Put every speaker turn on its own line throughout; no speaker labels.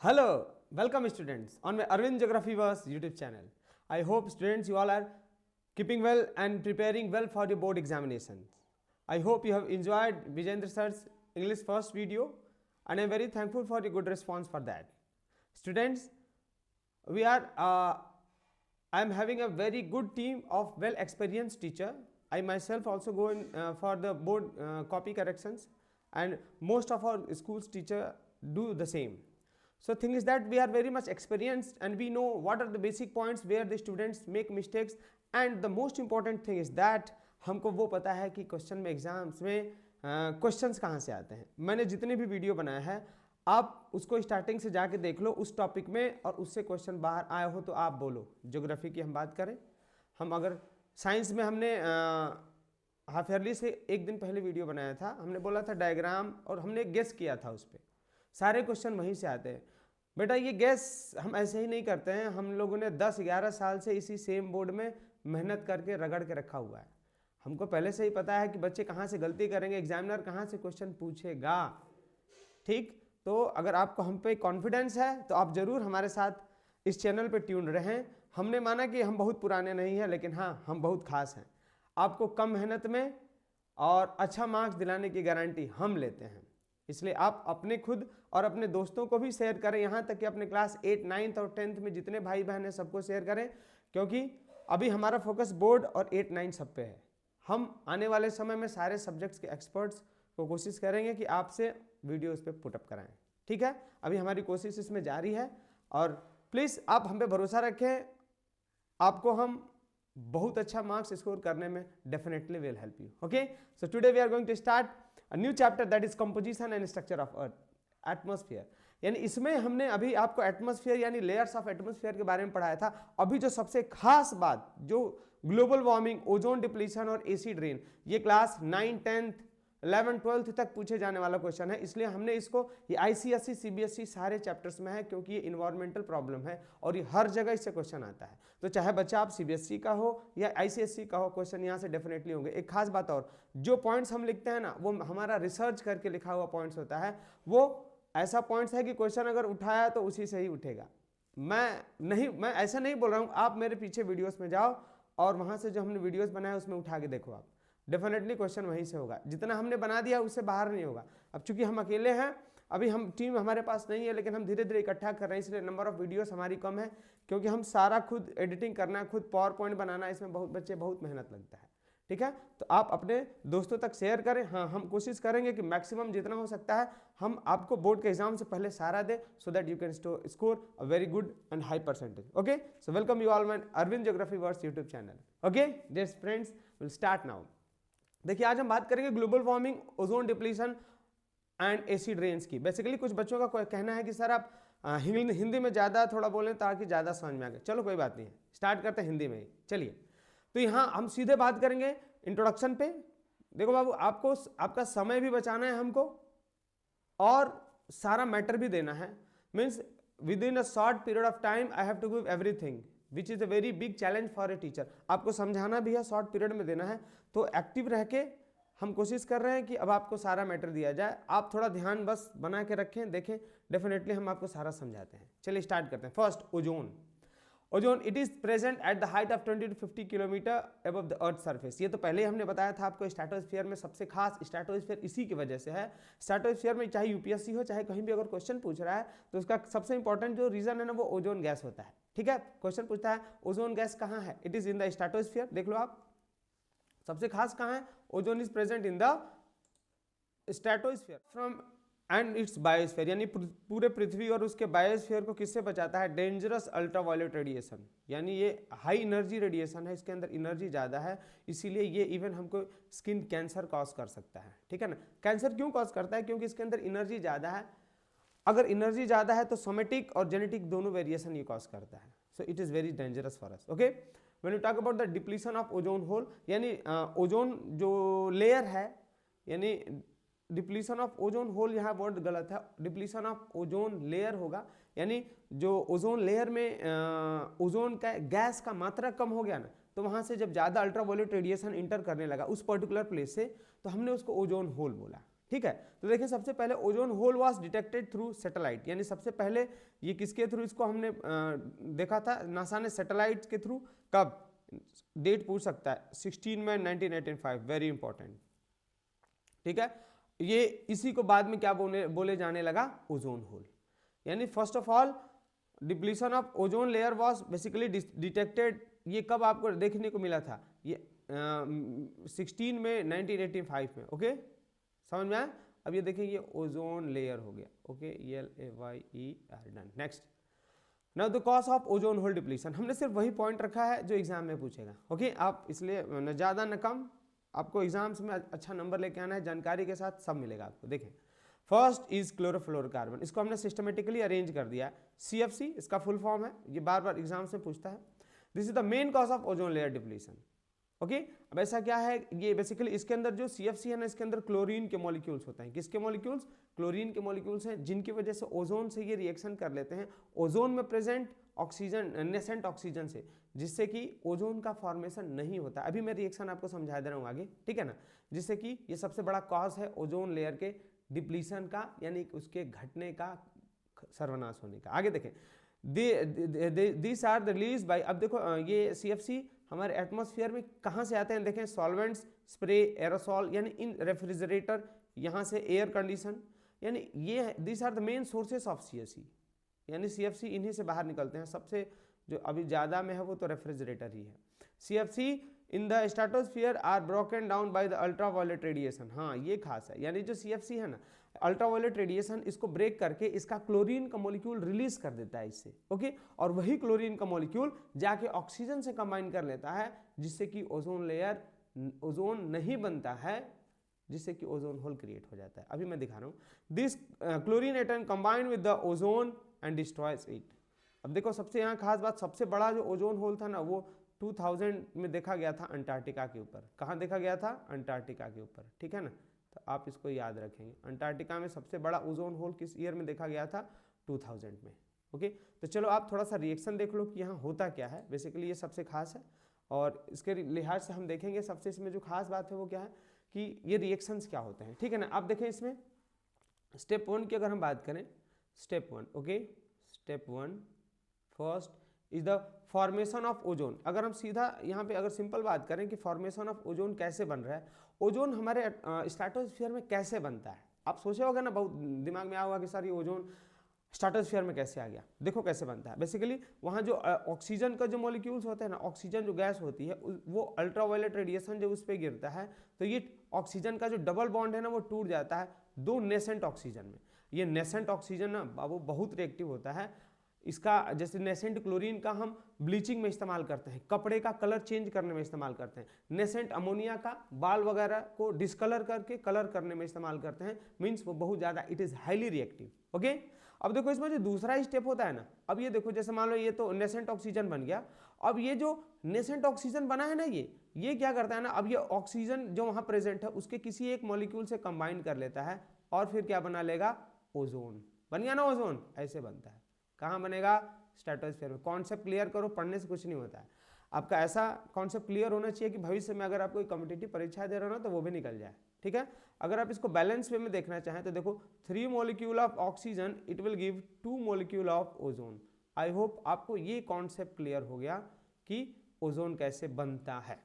Hello, welcome students on my Arvind Geography Verse YouTube channel. I hope students you all are keeping well and preparing well for your board examinations. I hope you have enjoyed Vijendra sir's English first video and I am very thankful for your good response for that. Students, I am having a very good team of well experienced teacher. I myself also go in for the board copy corrections and most of our schools teacher do the same. So thing is that we are very much experienced and we know what are the basic points where the students make mistakes, and the most important thing is that हमको वो पता है कि question में exams में questions कहाँ से आते हैं. मैंने जितने भी वीडियो बनाया है आप उसको स्टार्टिंग से जाके देख लो उस टॉपिक में, और उससे क्वेश्चन बाहर आया हो तो आप बोलो. ज्योग्राफी की हम बात करें, हम अगर साइंस में हमने हाफ ईयरली से एक दिन पहले वीडियो बनाया था, हमने बोला था डायग्राम और हमने गेस किया था उस पर. सारे क्वेश्चन वहीं से आते हैं. बेटा ये गैस हम ऐसे ही नहीं करते हैं, हम लोगों ने 10-11 साल से इसी सेम बोर्ड में मेहनत करके रगड़ के रखा हुआ है. हमको पहले से ही पता है कि बच्चे कहाँ से गलती करेंगे, एग्जामिनर कहाँ से क्वेश्चन पूछेगा. ठीक, तो अगर आपको हम पे कॉन्फिडेंस है तो आप ज़रूर हमारे साथ इस चैनल पे ट्यून रहें. हमने माना कि हम बहुत पुराने नहीं हैं, लेकिन हाँ हम बहुत खास हैं. आपको कम मेहनत में और अच्छा मार्क्स दिलाने की गारंटी हम लेते हैं. इसलिए आप अपने खुद और अपने दोस्तों को भी शेयर करें, यहाँ तक कि अपने क्लास 8, 9 और 10 में जितने भाई बहन हैं सबको शेयर करें, क्योंकि अभी हमारा फोकस बोर्ड और 8, 9 सब पे है. हम आने वाले समय में सारे सब्जेक्ट्स के एक्सपर्ट्स को कोशिश करेंगे कि आपसे वीडियो उस पर पुटअप कराएं. ठीक है, अभी हमारी कोशिश इसमें जारी है और प्लीज़ आप हम पे भरोसा रखें. आपको हम बहुत अच्छा मार्क्स स्कोर करने में definitely will help you. Okay, so today we are going to start a new chapter that is composition and structure of earth atmosphere. यानी इसमें हमने अभी आपको एटमॉस्फेयर यानी लेयर्स ऑफ एटमॉस्फेयर के बारे में पढ़ाया था. अभी जो सबसे खास बात जो ग्लोबल वार्मिंग, ओजोन डिप्लीशन और एसिड रेन, ये क्लास 9, 10, 11, 12 तक पूछे जाने वाला क्वेश्चन है. इसलिए हमने इसको, ये ICSE, CBSE सारे चैप्टर्स में है, क्योंकि ये इन्वायरमेंटल प्रॉब्लम है और ये हर जगह इससे क्वेश्चन आता है. तो चाहे बच्चा आप CBSE का हो या ICSE का हो, क्वेश्चन यहाँ से डेफिनेटली होंगे. एक खास बात और, जो पॉइंट्स हम लिखते हैं ना वो हमारा रिसर्च करके लिखा हुआ पॉइंट्स होता है. वो ऐसा पॉइंट्स है कि क्वेश्चन अगर उठाया तो उसी से ही उठेगा. मैं ऐसा नहीं बोल रहा हूँ. आप मेरे पीछे वीडियोस में जाओ और वहाँ से जो हमने वीडियोस बनाए उसमें उठा के देखो, आप डेफिनेटली क्वेश्चन वहीं से होगा. जितना हमने बना दिया उससे बाहर नहीं होगा. अब चूंकि हम अकेले हैं, अभी हम टीम हमारे पास नहीं है, लेकिन हम धीरे धीरे इकट्ठा कर रहे हैं, इसलिए नंबर ऑफ वीडियोस हमारी कम है, क्योंकि हम सारा खुद एडिटिंग करना, खुद पावर पॉइंट बनाना, इसमें बहुत मेहनत लगता है. ठीक है, तो आप अपने दोस्तों तक शेयर करें. हाँ, हम कोशिश करेंगे कि मैक्सिमम जितना हो सकता है हम आपको बोर्ड के एग्जाम से पहले सारा दें, so that you can score a very good and high percentage. Okay, so welcome you all my Arvind geography verse YouTube channel. Okay dear friends, will start now. देखिए आज हम बात करेंगे global warming, ozone depletion and acid rains की. Basically कुछ बच्चों का कहना है कि सर आप हिंदी में ज़्यादा थोड़ा बोलें ताकि ज़्यादा समझ में आ गए. चलो कोई बात नहीं है, स्टार्ट करते हैं हिंदी में ही. चलिए, तो यहाँ हम सीधे बात करेंगे इंट्रोडक्शन पे. देखो बाबू, आपको आपका समय भी बचाना है हमको और सारा मैटर भी देना है. Means within a short period of time I have to give everything which is a very big challenge for a teacher. आपको समझाना भी है, शॉर्ट पीरियड में देना है, तो एक्टिव रह के हम कोशिश कर रहे हैं कि अब आपको सारा मैटर दिया जाए. आप थोड़ा ध्यान बस बना के रखें, देखें, डेफिनेटली हम आपको सारा समझाते हैं. चलिए स्टार्ट करते हैं. First, ozone. Ozone it is present at the height of 20 to 50 kilometre above the earth surface. ये तो पहले हमने बताया था आपको. स्ट्रेटोस्फीयर में सबसे खास स्ट्रेटोस्फीयर इसी की वजह से है. स्ट्रेटोस्फीयर में चाहे UPSC हो चाहे कहीं भी अगर क्वेश्चन पूछ रहा है तो उसका सबसे इंपॉर्टेंट जो रीजन है ना वो ओजोन गैस होता है. ठीक है, क्वेश्चन पूछता है ओजोन गैस कहाँ है, it is in the stratosphere. देख लो आप, सबसे खास कहाँ है, ozone is present in the stratosphere from and it's biosphere. यानी पूरे पृथ्वी और उसके बायोस्फीयर को किससे बचाता है, डेंजरस अल्ट्रावायलेट रेडिएशन. यानी ये हाई एनर्जी रेडिएशन है, इसके अंदर एनर्जी ज़्यादा है, इसीलिए ये इवन हमको स्किन कैंसर कॉज कर सकता है. ठीक है ना. कैंसर क्यों कॉज करता है, क्योंकि इसके अंदर एनर्जी ज़्यादा है. अगर एनर्जी ज़्यादा है तो सोमेटिक और जेनेटिक दोनों वेरिएशन ये कॉज करता है. So it is very dangerous for us. Okay, when you talk about the depletion of ozone hole, यानी ओजोन जो लेयर है, यानी डिप्लीशन ऑफ ओजोन होल, यहाँ वर्ड गलत है, डिप्लीशन ऑफ ओजोन लेयर होगा. यानी जो ओजोन लेयर में ओजोन का गैस का मात्रा कम हो गया ना, तो वहाँ से जब ज़्यादा अल्ट्रावायलेट रेडिएशन इंटर करने लगा उस पर्टिकुलर प्लेस से, तो हमने उसको ओजोन होल बोला. ठीक है। तो देखिए सबसे पहले ozone hole was detected through satellite, यानी सबसे पहले ये किसके थ्रू इसको हमने देखा था, नासा ने सैटेलाइट के थ्रू। कब, डेट पूछ सकता है 16 में 1985, वेरी इंपॉर्टेंट, ठीक है। ये इसी को बाद में क्या बोले जाने लगा, ओजोन होल। यानी first of all depletion of ozone layer was basically detected, ये कब आपको देखने को मिला था, ये 16 में 1985 में, ओके, समझ में आया। अब ये देखिए ये ओजोन लेयर हो गया, okay, LAYER, done. Next, now the cause of ozone hole depletion, हमने सिर्फ वही पॉइंट रखा है जो एग्जाम में पूछेगा, ओके। आप इसलिए न ज़्यादा न कम, आपको एग्जाम्स में अच्छा नंबर लेके आना है, जानकारी के साथ सब मिलेगा आपको। देखें, फर्स्ट इज क्लोरोफ्लोरोकार्बन, इसको हमने सिस्टमेटिकली अरेंज कर दिया है, CFC इसका फुल फॉर्म है, ये बार बार एग्जाम्स में पूछता है। This is the main cause of ozone layer depletion, okay. अब ऐसा क्या है, ये बेसिकली इसके अंदर जो CFC है ना, इसके अंदर क्लोरीन के मॉलिक्यूल्स होते हैं। किसके मॉलिक्यूल्स, क्लोरीन के मॉलिक्यूल्स हैं, जिनकी वजह से ओजोन से ये रिएक्शन कर लेते हैं ओजोन में प्रेजेंट ऑक्सीजन, नेसेंट ऑक्सीजन से, जिससे कि ओजोन का फॉर्मेशन नहीं होता। अभी मैं रिएक्शन आपको समझा दे रहा हूँ आगे, ठीक है ना, जिससे कि ये सबसे बड़ा कॉज है ओजोन लेयर के डिप्लीशन का, यानी उसके घटने का, सर्वनाश होने का। आगे देखें, this are the release by, अब देखो ये CFC हमारे एटमॉस्फेयर में कहाँ से आते हैं, देखें, सॉल्वेंट्स, स्प्रे, एरोसॉल, यानी इन रेफ्रिजरेटर, यहाँ से एयर कंडीशन, यानी ये this are the main sources of CFC, यानी CFC इन्हीं से बाहर निकलते हैं। सबसे जो अभी ज़्यादा में है वो तो रेफ्रिजरेटर ही है। CFC in the stratosphere are broken down by the ultraviolet radiation, हाँ ये खास है, यानी जो CFC है ना, अल्ट्रावायलेट रेडिएशन इसको ब्रेक करके इसका क्लोरीन का मॉलिक्यूल रिलीज कर देता है इससे, ओके। और वही क्लोरीन का मॉलिक्यूल जाके ऑक्सीजन से कंबाइन कर लेता है, जिससे कि ओजोन लेयर, ओजोन नहीं बनता है, जिससे कि ओजोन होल क्रिएट हो जाता है। अभी मैं दिखा रहा हूँ, this chlorine atom combine with the ozone and destroys it. अब देखो सबसे यहाँ खास बात, सबसे बड़ा जो ओजोन होल था ना, वो 2000 में देखा गया था अंटार्कटिका के ऊपर। कहाँ देखा गया था, अंटार्कटिका के ऊपर, ठीक है ना, तो आप इसको याद रखेंगे। अंटार्कटिका में सबसे बड़ा ओजोन होल किस ईयर में देखा गया था, 2000 में, ओके। तो चलो आप थोड़ा सा रिएक्शन देख लो कि यहाँ होता क्या है, बेसिकली ये सबसे खास है, और इसके लिहाज से हम देखेंगे सबसे इसमें जो खास बात है वो क्या है कि ये रिएक्शंस क्या होते हैं, ठीक है ना। आप देखें इसमें स्टेप 1 की अगर हम बात करें, step 1, okay, step 1 first is the formation of ozone. अगर हम सीधा यहाँ पे अगर सिंपल बात करें कि फॉर्मेशन ऑफ ओजोन कैसे बन रहा है, ओजोन हमारे स्ट्रेटोस्फीयर में कैसे बनता है, आप सोचे होगा ना, बहुत दिमाग में आया होगा कि सर ये ओजोन स्ट्रेटोस्फीयर में कैसे आ गया। देखो कैसे बनता है, बेसिकली वहाँ जो ऑक्सीजन का जो मॉलिक्यूल्स होते हैं ना, ऑक्सीजन जो गैस होती है, वो अल्ट्रावायलेट रेडिएशन जब उस पर गिरता है तो ये ऑक्सीजन का जो डबल बॉन्ड है ना, वो टूट जाता है दो नेसेंट ऑक्सीजन में। ये नेसेंट ऑक्सीजन ना बाबू बहुत रिएक्टिव होता है। इसका जैसे नेसेंट क्लोरीन का हम ब्लीचिंग में इस्तेमाल करते हैं, कपड़े का कलर चेंज करने में इस्तेमाल करते हैं, नेसेंट अमोनिया का बाल वगैरह को डिस्कलर करके कलर करने में इस्तेमाल करते हैं। मीन्स वो बहुत ज़्यादा, it is highly reactive, okay. अब देखो इसमें जो दूसरा स्टेप होता है ना, अब ये देखो जैसे मान लो ये तो नेसेंट ऑक्सीजन बन गया, अब ये जो नेसेंट ऑक्सीजन बना है ना, ये क्या करता है ना, अब ये ऑक्सीजन जो वहाँ प्रेजेंट है उसके किसी एक मॉलिक्यूल से कंबाइन कर लेता है और फिर क्या बना लेगा, ओजोन बन गया ना। ओजोन ऐसे बनता है, कहाँ बनेगा, स्ट्रेटोस्फीयर में। कॉन्सेप्ट क्लियर करो, पढ़ने से कुछ नहीं होता है, आपका ऐसा कॉन्सेप्ट क्लियर होना चाहिए कि भविष्य में अगर आप कोई कॉम्पिटिटिव परीक्षा दे रहे हो ना तो वो भी निकल जाए, ठीक है। अगर आप इसको बैलेंस वे में देखना चाहें तो देखो 3 molecule of oxygen it will give 2 molecule of ozone. I hope आपको ये कॉन्सेप्ट क्लियर हो गया कि ओजोन कैसे बनता है।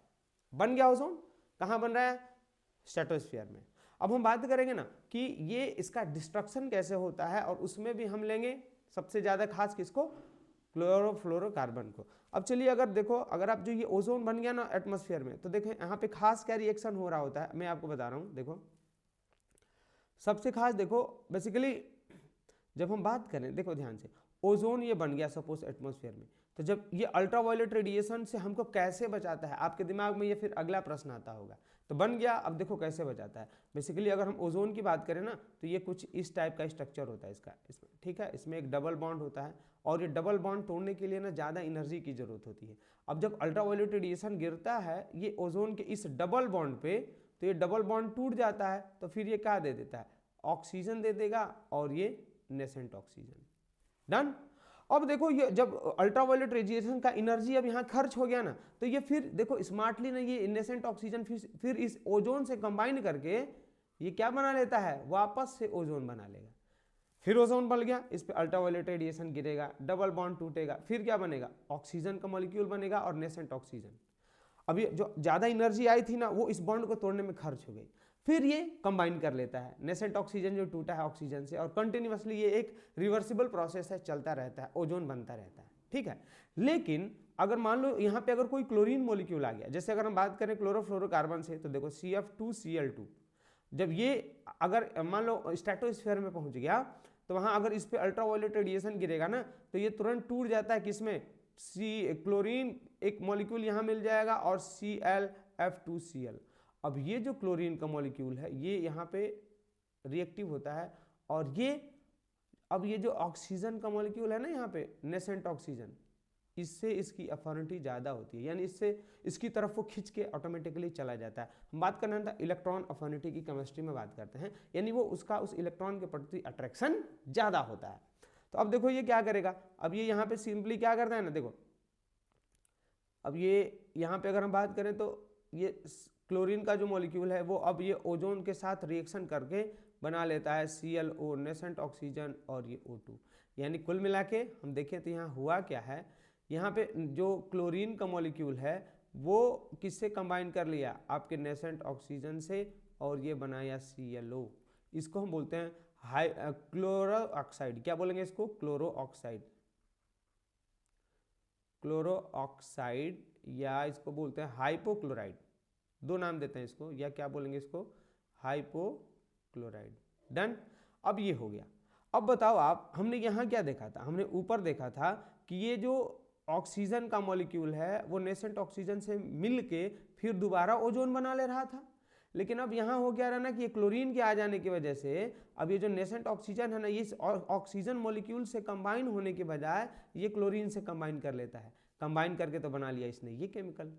बन गया ओजोन, कहाँ बन रहा है, स्ट्रेटोस्फीयर में। अब हम बात करेंगे ना कि ये इसका डिस्ट्रक्शन कैसे होता है, और उसमें भी हम लेंगे सबसे ज़्यादा खास किसको, क्लोरोफ्लोरोकार्बन को। अब चलिए अगर देखो, अगर आप जो ये ओजोन बन गया ना एटमॉस्फेयर में, तो देखें यहाँ पे खास क्या रिएक्शन हो रहा होता है, मैं आपको बता रहा हूँ। देखो सबसे खास देखो, बेसिकली जब हम बात करें, देखो ध्यान से, ओजोन ये बन गया सपोज एटमॉस्फेयर में, तो जब ये अल्ट्रावायलेट रेडिएशन से हमको कैसे बचाता है, आपके दिमाग में ये फिर अगला प्रश्न आता होगा। तो बन गया, अब देखो कैसे बचाता है। बेसिकली अगर हम ओजोन की बात करें ना, तो ये कुछ इस टाइप का स्ट्रक्चर होता है इसका, इसमें, ठीक है। इसमें एक डबल बॉन्ड होता है, और ये डबल बॉन्ड तोड़ने के लिए ना ज़्यादा एनर्जी की जरूरत होती है। अब जब अल्ट्रावायलेट रेडिएशन गिरता है ये ओजोन के इस डबल बॉन्ड पे, तो ये डबल बॉन्ड टूट जाता है, तो फिर ये क्या दे देता है, ऑक्सीजन दे देगा, और ये नेसेंट ऑक्सीजन। डन। अब देखो ये जब अल्ट्रावायलेट रेडिएशन का एनर्जी अब यहाँ खर्च हो गया ना, तो ये फिर देखो स्मार्टली ना ये नेसेंट ऑक्सीजन फिर इस ओजोन से कंबाइन करके ये क्या बना लेता है, वापस से ओजोन बना लेगा। फिर ओजोन बन गया, इस पे अल्ट्रावायलेट रेडिएशन गिरेगा, डबल बॉन्ड टूटेगा, फिर क्या बनेगा, ऑक्सीजन का मॉलिक्यूल बनेगा और नेसेंट ऑक्सीजन। अब ये जो ज़्यादा एनर्जी आई थी ना वो इस बॉन्ड को तोड़ने में खर्च हो गई, फिर ये कंबाइन कर लेता है नेसेंट ऑक्सीजन जो टूटा है ऑक्सीजन से, और कंटिन्यूअसली ये एक रिवर्सिबल प्रोसेस है, चलता रहता है, ओजोन बनता रहता है, ठीक है। लेकिन अगर मान लो यहाँ पे अगर कोई क्लोरीन मॉलिक्यूल आ गया, जैसे अगर हम बात करें क्लोरोफ्लोरोकार्बन से, तो देखो CF2Cl2, जब ये अगर मान लो स्ट्रेटोस्फीयर में पहुंच गया तो वहां अगर इस पे अल्ट्रावायलेट रेडिएशन गिरेगा ना तो ये तुरंत टूट जाता है, किसमें, क्लोरीन एक मॉलिक्यूल यहाँ मिल जाएगा और ClF2Cl। अब ये जो क्लोरीन का मॉलिक्यूल है ये यहाँ पे रिएक्टिव होता है, और ये अब ये जो ऑक्सीजन का मॉलिक्यूल है ना यहाँ पे नेसेंट ऑक्सीजन, इससे इसकी अफिनिटी ज़्यादा होती है, यानी इससे इसकी तरफ वो खिंच के ऑटोमेटिकली चला जाता है। हम बात करना था इलेक्ट्रॉन अफिनिटी की, केमिस्ट्री में बात करते हैं, यानी वो उसका उस इलेक्ट्रॉन के प्रति अट्रैक्शन ज़्यादा होता है। तो अब देखो ये क्या करेगा, अब ये यहाँ पे सिंपली क्या करता है ना, देखो अब ये यहाँ पे अगर हम बात करें तो ये क्लोरीन का जो मॉलिक्यूल है वो अब ये ओजोन के साथ रिएक्शन करके बना लेता है ClO नेसेंट ऑक्सीजन और ये O2। यानी कुल मिला के हम देखें तो यहाँ हुआ क्या है, यहाँ पे जो क्लोरीन का मॉलिक्यूल है वो किससे कंबाइन कर लिया, आपके नेसेंट ऑक्सीजन से, और ये बनाया ClO। इसको हम बोलते हैं हाई क्लोरो ऑक्साइड, क्या बोलेंगे इसको, क्लोरो ऑक्साइड, क्लोरो ऑक्साइड, या इसको बोलते हैं हाइपोक्लोराइड, दो नाम देते हैं इसको, या क्या बोलेंगे इसको, हाइपोक्लोराइड। डन। अब ये हो गया। अब बताओ आप, हमने यहाँ क्या देखा था, हमने ऊपर देखा था कि ये जो ऑक्सीजन का मॉलिक्यूल है वो नेसेंट ऑक्सीजन से मिल के फिर दोबारा ओजोन बना ले रहा था, लेकिन अब यहाँ हो क्या रहा ना कि ये क्लोरीन के आ जाने की वजह से अब ये जो नेसेंट ऑक्सीजन है ना, ये ऑक्सीजन मॉलिक्यूल से कंबाइन होने के बजाय ये क्लोरीन से कंबाइन कर लेता है, कंबाइन करके तो बना लिया इसने ये केमिकल,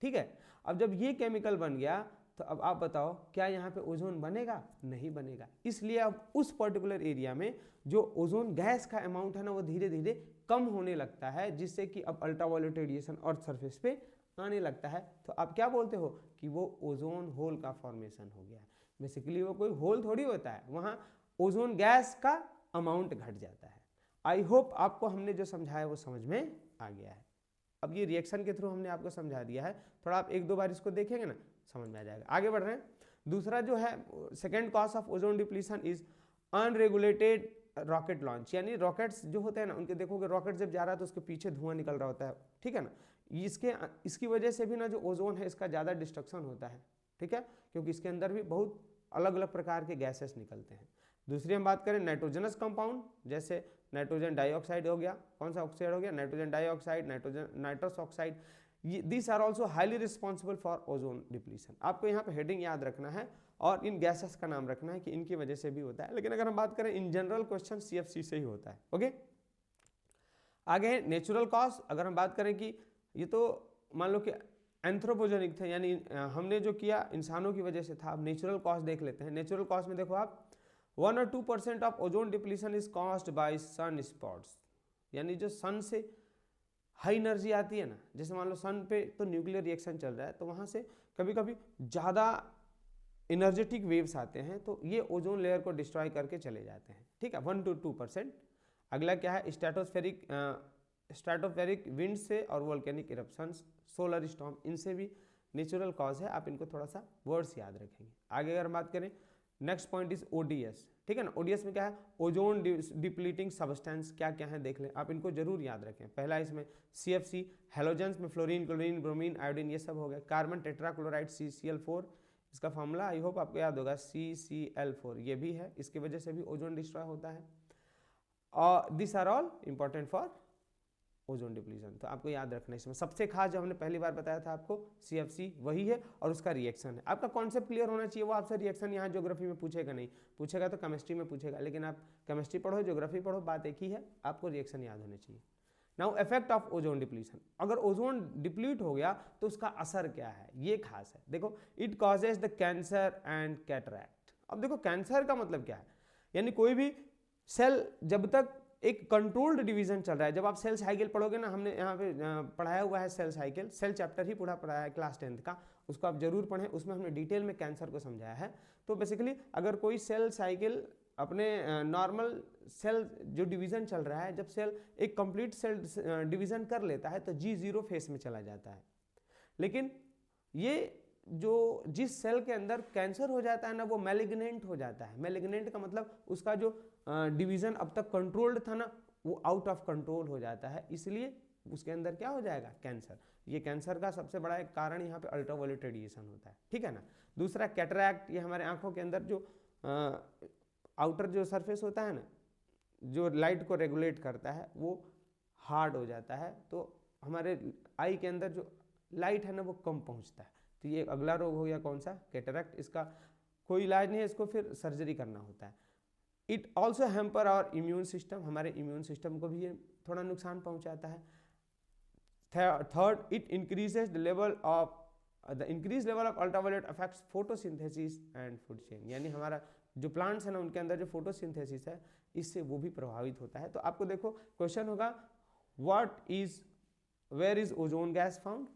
ठीक है। अब जब ये केमिकल बन गया तो अब आप बताओ क्या यहाँ पे ओजोन बनेगा, नहीं बनेगा। इसलिए अब उस पर्टिकुलर एरिया में जो ओजोन गैस का अमाउंट है ना वो धीरे धीरे कम होने लगता है, जिससे कि अब अल्ट्रावायलेट रेडिएशन अर्थ सरफेस पे आने लगता है। तो आप क्या बोलते हो कि वो ओजोन होल का फॉर्मेशन हो गया है। बेसिकली वो कोई होल थोड़ी होता है, वहाँ ओजोन गैस का अमाउंट घट जाता है। आई होप आपको हमने जो समझाया वो समझ में आ गया है। अब ये रिएक्शन के थ्रू हमने आपको समझा दिया है, थोड़ा आप एक दो बार इसको देखेंगे ना समझ में आ जाएगा। आगे बढ़ रहे हैं। दूसरा जो है second cause of ozone depletion is unregulated rocket launch, यानी रॉकेट्स जो होते हैं ना उनके देखोगे रॉकेट जब जा रहा है तो उसके पीछे धुआं निकल रहा होता है, ठीक है ना। इसकी वजह से भी ना जो ओजोन है इसका ज़्यादा डिस्ट्रक्शन होता है, ठीक है, क्योंकि इसके अंदर भी बहुत अलग अलग प्रकार के गैसेस निकलते हैं। दूसरी हम बात करें नाइट्रोजनस कंपाउंड, जैसे नाइट्रोजन डाइऑक्साइड हो गया, कौन सा ऑक्साइड हो गया, nitrogen dioxide, nitrous oxide, this are also highly responsible for ozone depletion. आपको यहाँ पे हेडिंग याद रखना है और इन गैसेस का नाम रखना है कि इनकी वजह से भी होता है, लेकिन अगर हम बात करें इन जनरल क्वेश्चन CFC से ही होता है। ओके, आगे है नेचुरल कॉज। अगर हम बात करें कि ये तो मान लो कि एंथ्रोपोजेनिक थे, यानी हमने जो किया इंसानों की वजह से था। अब नेचुरल कॉज देख लेते हैं। नेचुरल कॉज में देखो आप 1 और 2% of ozone depletion is caused by sun spots, यानी जो सन से हाई एनर्जी आती है ना, जैसे मान लो सन पे तो न्यूक्लियर रिएक्शन चल रहा है तो वहाँ से कभी कभी ज़्यादा एनर्जेटिक वेव्स आते हैं तो ये ओजोन लेयर को डिस्ट्रॉय करके चले जाते हैं, ठीक है, 1 to 2%। अगला क्या है, स्ट्रेटोस्फेरिक विंड से और वोल्केनिक इरप्शंस, सोलर स्टॉर्म, इनसे भी नेचुरल कॉज है। आप इनको थोड़ा सा वर्ड्स याद रखेंगे। आगे अगर बात करें नेक्स्ट पॉइंट इज ODS, ठीक है ना। ODS में क्या है, ओजोन डिप्लीटिंग सब्सटेंस, क्या क्या है देख लें, आप इनको जरूर याद रखें। पहला इसमें CFC, हेलोजेंस में फ्लोरीन, क्लोरीन, ब्रोमीन, आयोडीन, ये सब हो गए। कार्बन टेट्राक्लोराइड CCl4, इसका फॉर्मूला आई होप आपको याद होगा, CCl4, ये भी है, इसकी वजह से भी ओजोन डिस्ट्रॉय होता है। और this are all important for ozone depletion, तो आपको याद रखना है। इसमें सबसे खास जो हमने पहली बार बताया था आपको CFC वही है और उसका रिएक्शन है। आपका कॉन्सेप्ट क्लियर होना चाहिए। वो आपसे रिएक्शन यहाँ ज्योग्राफी में पूछेगा नहीं, पूछेगा तो केमिस्ट्री में पूछेगा, लेकिन आप केमिस्ट्री पढ़ो ज्योग्राफी पढ़ो, बात एक ही है, आपको रिएक्शन याद होने चाहिए। Now effect of ozone depletion, अगर ओजोन डिप्लीट हो गया तो उसका असर क्या है, ये खास है। देखो, it causes the cancer and cataract. अब देखो कैंसर का मतलब क्या है, यानी कोई भी सेल जब तक एक कंट्रोल्ड डिवीजन चल रहा है, जब आप सेल साइकिल पढ़ोगे ना, हमने यहाँ पे पढ़ाया हुआ है सेल साइकिल, सेल चैप्टर ही पूरा पढ़ाया है क्लास 10th का, उसको आप जरूर पढ़ें, उसमें हमने डिटेल में कैंसर को समझाया है। तो बेसिकली अगर कोई सेल साइकिल अपने नॉर्मल सेल जो डिवीजन चल रहा है, जब सेल एक कंप्लीट सेल डिवीजन कर लेता है तो G0 फेस में चला जाता है। लेकिन ये जो जिस सेल के अंदर कैंसर हो जाता है ना, वो मैलिग्नेंट हो जाता है। मैलिग्नेंट का मतलब उसका जो डिवीजन अब तक कंट्रोल्ड था ना, वो आउट ऑफ कंट्रोल हो जाता है, इसलिए उसके अंदर क्या हो जाएगा, कैंसर। ये कैंसर का सबसे बड़ा एक कारण यहाँ पे अल्ट्रावायलेट रेडिएशन होता है, ठीक है ना। दूसरा कैटरैक्ट, ये हमारे आंखों के अंदर जो आउटर जो सरफेस होता है ना, जो लाइट को रेगुलेट करता है, वो हार्ड हो जाता है, तो हमारे आई के अंदर जो लाइट है ना वो कम पहुँचता है। तो ये अगला रोग हो गया कौन सा, कैटरैक्ट। इसका कोई इलाज नहीं है, इसको फिर सर्जरी करना होता है। It also hamper our immune system, हमारे इम्यून सिस्टम को भी ये थोड़ा नुकसान पहुंचाता है। Third, it increases the level of increase level of ultraviolet affects photosynthesis and food chain, यानी हमारा जो प्लांट्स है ना उनके अंदर जो फोटोसिंथेसिस है, इससे वो भी प्रभावित होता है। तो आपको देखो क्वेश्चन होगा, where is ozone gas found,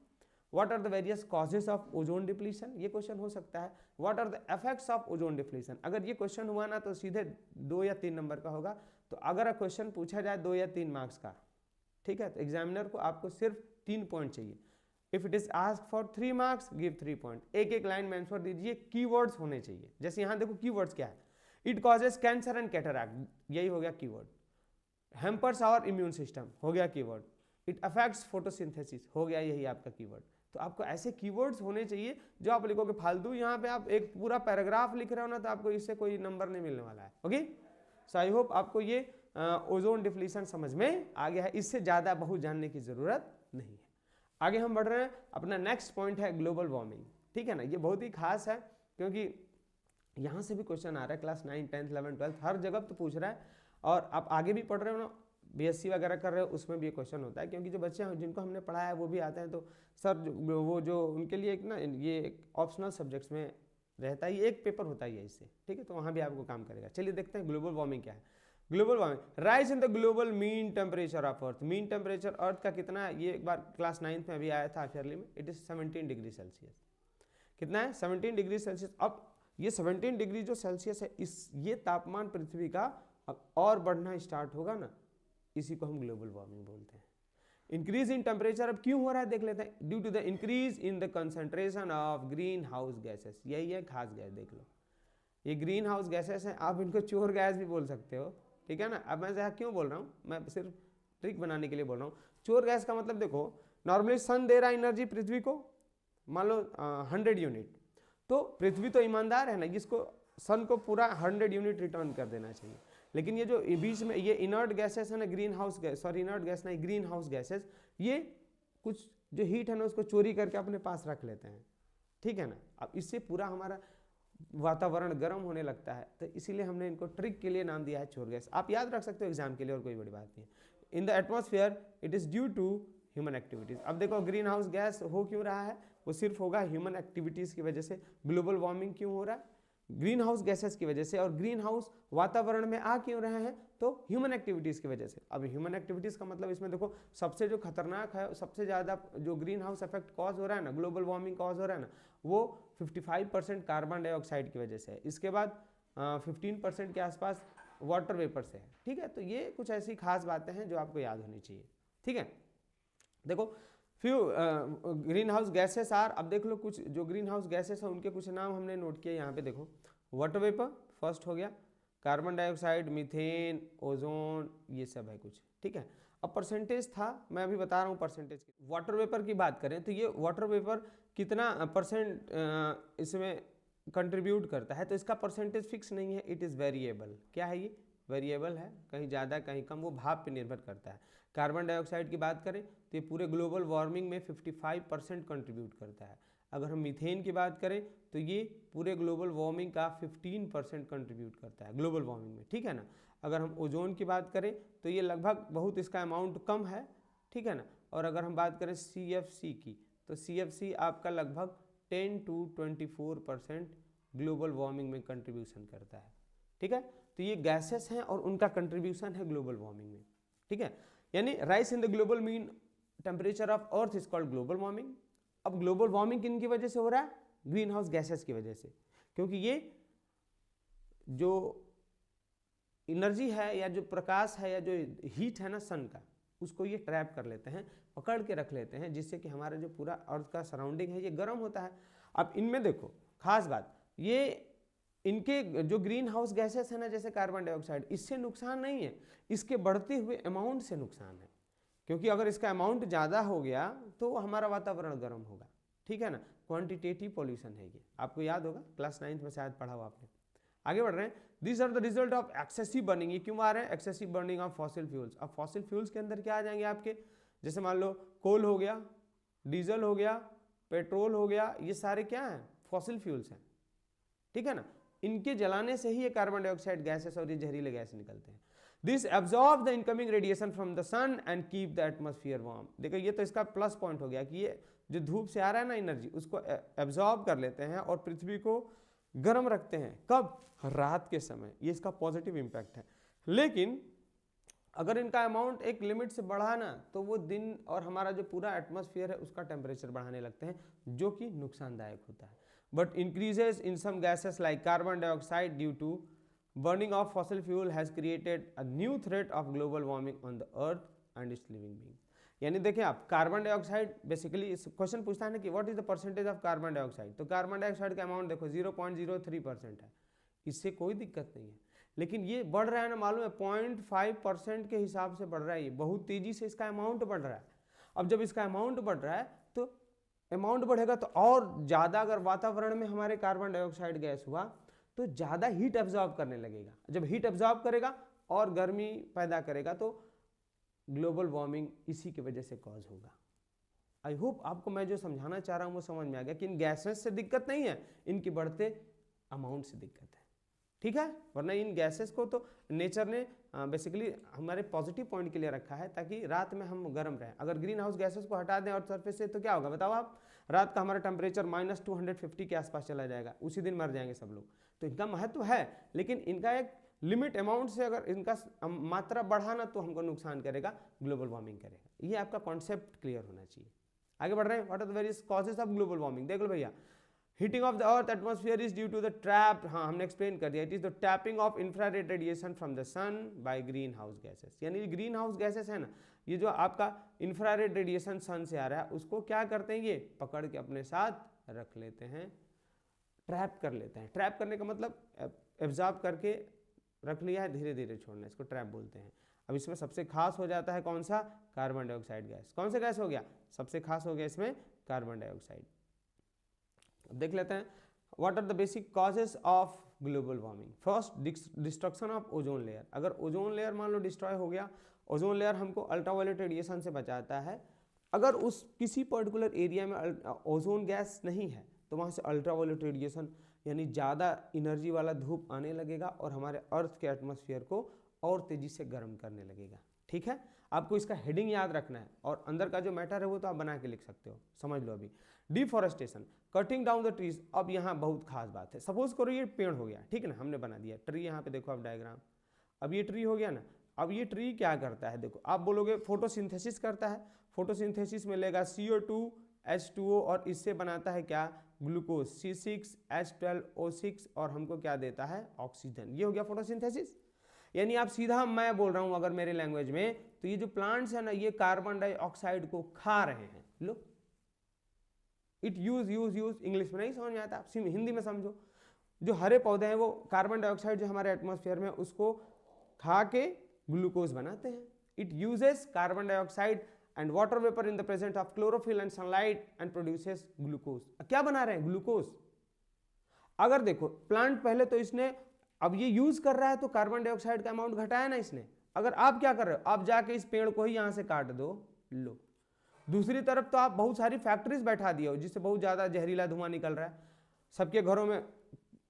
what are the various causes of ozone depletion, ये क्वेश्चन हो सकता है। What are the effects of ozone depletion, अगर ये क्वेश्चन हुआ ना तो सीधे 2 या 3 नंबर का होगा। तो अगर क्वेश्चन पूछा जाए 2 या 3 मार्क्स का, ठीक है, तो एग्जामिनर को आपको सिर्फ 3 पॉइंट चाहिए। If it is ask for 3 marks, give 3 point. एक एक लाइन में आंसर दीजिए, कीवर्ड्स होने चाहिए। जैसे यहाँ देखो कीवर्ड्स क्या है, it causes cancer and cataract, यही हो गया keyword. Hampers our immune system हो गया कीवर्ड। इट अफेक्ट्स फोटोसिंथेसिस हो गया, यही आपका कीवर्ड। तो आपको ऐसे कीवर्ड्स होने चाहिए जो आप लिखोगे फालतू, यहाँ पे आप एक पूरा पैराग्राफ लिख रहे हो ना, तो आपको इससे कोई नंबर नहीं मिलने वाला है। ओके, सो आई होप आपको ये ओजोन डिप्लीशन समझ में आ गया है, इससे ज़्यादा बहुत जानने की ज़रूरत नहीं है। आगे हम बढ़ रहे हैं, अपना नेक्स्ट पॉइंट है ग्लोबल वार्मिंग, ठीक है ना। ये बहुत ही खास है, क्योंकि यहाँ से भी क्वेश्चन आ रहा है, क्लास 9, 10, 11, 12 हर जगह तो पूछ रहा है, और आप आगे भी पढ़ रहे हो ना, BSc वगैरह कर रहे हो, उसमें भी ये क्वेश्चन होता है। क्योंकि जो बच्चे हैं जिनको हमने पढ़ाया है वो भी आते हैं, तो सर वो जो उनके लिए एक ना, ये ऑप्शनल सब्जेक्ट्स में रहता है, ये एक पेपर होता है इससे, ठीक है, तो वहाँ भी आपको काम करेगा। चलिए देखते हैं ग्लोबल वार्मिंग क्या है। Global warming, rise in the global mean temperature of earth. Mean temperature earth का कितना है, ये एक बार क्लास 9th में अभी आया था ईयरली में, इट इज 17 डिग्री सेल्सियस। कितना है, 17 डिग्री सेल्सियस। अब ये 17 डिग्री जो सेल्सियस है, ये तापमान पृथ्वी का अब और बढ़ना स्टार्ट होगा ना, इसी को हम ग्लोबल वार्मिंग बोलते हैं। इंक्रीज इन टेम्परेचर अब क्यों हो रहा है देख लेते हैं। Due to the increase in the concentration of green house gases, यही है खास गैस, देख लो ये ग्रीन हाउस गैसेस हैं, आप इनको चोर गैस भी बोल सकते हो, ठीक है ना। अब मैं क्यों बोल रहा हूँ, मैं सिर्फ ट्रिक बनाने के लिए बोल रहा हूँ। चोर गैस का मतलब देखो, नॉर्मली सन दे रहा है एनर्जी पृथ्वी को, मान लो 100 यूनिट, तो पृथ्वी तो ईमानदार है ना, जिसको सन को पूरा 100 यूनिट रिटर्न कर देना चाहिए। लेकिन ये जो बीच में ये इनर्ट गैसेस है ना, green house gas, sorry inert gas नहीं, ग्रीन हाउस गैसेस, ये कुछ जो हीट है ना उसको चोरी करके अपने पास रख लेते हैं, ठीक है ना। अब इससे पूरा हमारा वातावरण गर्म होने लगता है, तो इसीलिए हमने इनको ट्रिक के लिए नाम दिया है चोर गैस। आप याद रख सकते हो एग्जाम के लिए, और कोई बड़ी बात नहीं है। In the atmosphere it is due to human activities. अब देखो ग्रीन हाउस गैस हो क्यों रहा है, वो सिर्फ होगा ह्यूमन एक्टिविटीज की वजह से। ग्लोबल वार्मिंग क्यों हो रहा है, ग्रीन हाउस गैसेस की वजह से। और ग्रीन हाउस वातावरण में आ क्यों रहे हैं, तो ह्यूमन एक्टिविटीज की वजह से। अब ह्यूमन एक्टिविटीज का मतलब इसमें देखो, सबसे जो खतरनाक है, सबसे ज़्यादा जो ग्रीन हाउस इफेक्ट कॉज हो रहा है ना, ग्लोबल वार्मिंग कॉज हो रहा है ना, वो 55% कार्बन डाइऑक्साइड की वजह से है। इसके बाद 15% के आसपास वाटर वेपर से है, ठीक है। तो ये कुछ ऐसी खास बातें हैं जो आपको याद होनी चाहिए, ठीक है। देखो few green house gases are, अब देख लो कुछ जो ग्रीन हाउस गैसेस हैं उनके कुछ नाम हमने नोट किए यहाँ पे। देखो वाटर वेपर फर्स्ट हो गया, कार्बन डाइऑक्साइड, मीथेन, ओजोन, ये सब है कुछ, ठीक है। अब परसेंटेज था, मैं अभी बता रहा हूँ परसेंटेज। वाटर वेपर की बात करें तो ये वाटर वेपर कितना परसेंट इसमें कंट्रीब्यूट करता है, तो इसका परसेंटेज फिक्स नहीं है, इट इज़ वेरिएबल। क्या है ये, वेरिएबल है, कहीं ज़्यादा कहीं कम, वो भाप पे निर्भर करता है। कार्बन डाइऑक्साइड की बात करें तो ये पूरे ग्लोबल वार्मिंग में 55% कंट्रीब्यूट करता है। अगर हम मीथेन की बात करें तो ये पूरे ग्लोबल वार्मिंग का 15% कंट्रीब्यूट करता है ग्लोबल वार्मिंग में, ठीक है ना। अगर हम ओजोन की बात करें तो ये लगभग बहुत इसका अमाउंट कम है, ठीक है ना। और अगर हम बात करें CFC की, तो CFC आपका लगभग 10 to 24% ग्लोबल वार्मिंग में कंट्रीब्यूशन करता है, ठीक है। तो ये गैसेस हैं और उनका कंट्रीब्यूशन है ग्लोबल वार्मिंग में, ठीक है। यानी rise in the global mean temperature of earth is called global warming, अब ग्लोबल वार्मिंग किन की वजह से हो रहा है? ग्रीन हाउस गैसेस की वजह से, क्योंकि ये जो एनर्जी है या जो प्रकाश है या जो हीट है ना सन का, उसको ये ट्रैप कर लेते हैं, पकड़ के रख लेते हैं, जिससे कि हमारा जो पूरा अर्थ का सराउंडिंग है ये गर्म होता है। अब इनमें देखो खास बात, ये इनके जो ग्रीन हाउस गैसेस है ना, जैसे कार्बन डाइऑक्साइड, इससे नुकसान नहीं है, इसके बढ़ते हुए अमाउंट से नुकसान है। क्योंकि अगर इसका अमाउंट ज़्यादा हो गया तो हमारा वातावरण गर्म होगा, ठीक है ना। क्वांटिटेटिव पॉल्यूशन है ये, आपको याद होगा, क्लास 9th में शायद पढ़ा हो आपने। आगे बढ़ रहे हैं। This are the result of excessive burning. ये क्यों आ रहे हैं? Excessive burning of fossil fuels. अब फॉसिल फ्यूल्स के अंदर क्या आ जाएंगे आपके, जैसे मान लो कोल हो गया, डीजल हो गया, पेट्रोल हो गया, ये सारे क्या हैं? फॉसिल फ्यूल्स हैं, ठीक है ना। इनके जलाने से ही ये कार्बन डाइऑक्साइड गैसेस और ये जहरीले गैस निकलते हैं। This absorb the incoming radiation from the sun and keep the atmosphere warm. देखो ये तो इसका प्लस पॉइंट हो गया कि ये जो धूप से आ रहा है ना एनर्जी, उसको एब्जॉर्ब कर लेते हैं और पृथ्वी को गर्म रखते हैं। कब? रात के समय। ये इसका पॉजिटिव इंपैक्ट है। लेकिन अगर इनका अमाउंट एक लिमिट से बढ़ा ना, तो वो दिन और हमारा जो पूरा एटमॉस्फेयर है उसका टेम्परेचर बढ़ाने लगते हैं, जो कि नुकसानदायक होता है। But increases in some gases like carbon dioxide due to burning of fossil fuel has created a new threat of global warming on the earth and its living being। यानी देखिए आप, कार्बन डाइऑक्साइड बेसिकली क्वेश्चन पूछता है ना कि what is the percentage of carbon dioxide, तो carbon dioxide का amount देखो 0.03% है, इससे कोई दिक्कत नहीं है। लेकिन ये बढ़ रहा है ना, मालूम है 0.5% के हिसाब से बढ़ रहा है, ये बहुत तेजी से इसका अमाउंट बढ़ रहा है। अब जब इसका अमाउंट बढ़ रहा है तो अमाउंट बढ़ेगा तो और ज़्यादा अगर वातावरण में हमारे कार्बन डाइऑक्साइड गैस हुआ तो ज़्यादा हीट एब्जॉर्ब करने लगेगा। जब हीट एब्जॉर्ब करेगा और गर्मी पैदा करेगा तो ग्लोबल वार्मिंग इसी की वजह से कॉज होगा। आई होप आपको मैं जो समझाना चाह रहा हूँ वो समझ में आ गया कि इन गैसेस से दिक्कत नहीं है, इनकी बढ़ते अमाउंट से दिक्कत है, ठीक है। वरना इन गैसेस को तो नेचर ने बेसिकली हमारे पॉजिटिव पॉइंट के लिए रखा है ताकि रात में हम गर्म रहें। अगर ग्रीन हाउस गैसेस को हटा दें और सरफेस से तो क्या होगा बताओ आप? रात का हमारा टेम्परेचर -250 के आसपास चला जाएगा, उसी दिन मर जाएंगे सब लोग। तो इनका महत्व है, लेकिन इनका एक लिमिट अमाउंट से अगर इनका मात्रा बढ़ाना तो हमको नुकसान करेगा, ग्लोबल वार्मिंग करेगा। ये आपका कॉन्सेप्ट क्लियर होना चाहिए। आगे बढ़ रहे हैं। What are the various causes of global warming? देख लो भैया, heating of the earth atmosphere is due to the trap, हाँ हमने एक्सप्लेन कर दिया, it is the tapping of infrared radiation from the sun by green house gases. यानी green house gases है ना, ये जो आपका इंफ्रारेड रेडिएशन सन से आ रहा है उसको क्या करते हैं, ये पकड़ के अपने साथ रख लेते हैं, ट्रैप कर लेते हैं। ट्रैप करने का मतलब एब्जॉर्ब करके रख लिया है, धीरे धीरे छोड़ना, इसको ट्रैप बोलते हैं। अब इसमें सबसे खास हो जाता है कौन सा? Carbon dioxide gas. कौन सा गैस हो गया? सबसे खास हो गया इसमें कार्बन डाइऑक्साइड। अब देख लेते हैं what are the basic causes of global warming. First, destruction of ozone layer. अगर ओजोन लेयर मान लो डिस्ट्रॉय हो गया, ओजोन लेयर हमको अल्ट्रावायलेट रेडिएशन से बचाता है। अगर उस किसी पर्टिकुलर एरिया में ओजोन गैस नहीं है तो वहाँ से अल्ट्रावायलेट रेडिएशन यानी ज़्यादा एनर्जी वाला धूप आने लगेगा और हमारे अर्थ के एटमॉस्फेयर को और तेज़ी से गर्म करने लगेगा, ठीक है। आपको इसका हेडिंग याद रखना है और अंदर का जो मैटर है वो तो आप बना के लिख सकते हो, समझ लो। अभी deforestation, cutting down the trees. अब यहाँ बहुत खास बात है, सपोज करो ये पेड़ हो गया, ठीक है ना, हमने बना दिया ट्री, यहाँ पे देखो आप डायग्राम, अब ये ट्री हो गया ना। अब ये ट्री क्या करता है, देखो आप बोलोगे फोटोसिंथेसिस करता है। फोटोसिंथेसिस में लेगा CO2 H2O और इससे बनाता है क्या? ग्लूकोज C6H12O6 और हमको क्या देता है? ऑक्सीजन। ये हो गया फोटोसिंथेसिस। यानी आप सीधा मैं बोल रहा हूं अगर मेरे लैंग्वेज में, तो ये जो प्लांट्स है ना ये कार्बन डाइऑक्साइड को खा रहे हैं। लो, इट यूज इंग्लिश में नहीं समझ में आता, आप हिंदी में समझो। जो हरे पौधे हैं वो कार्बन डाइऑक्साइड जो हमारे एटमॉस्फेयर में उसको खा के ग्लूकोज बनाते हैं। It uses carbon dioxide and water vapor in the presence of chlorophyll and sunlight and produces glucose। क्या बना रहे हैं? ग्लूकोज। अगर देखो प्लांट पहले तो इसने अब ये यूज कर रहा है तो कार्बन डाइऑक्साइड का अमाउंट घटाया ना इसने। अगर आप क्या कर रहे हो, आप जाके इस पेड़ को ही यहां से काट दो, लो। दूसरी तरफ तो आप बहुत सारी फैक्ट्रीज बैठा दिए हो जिससे बहुत ज्यादा जहरीला धुआं निकल रहा है। सबके घरों में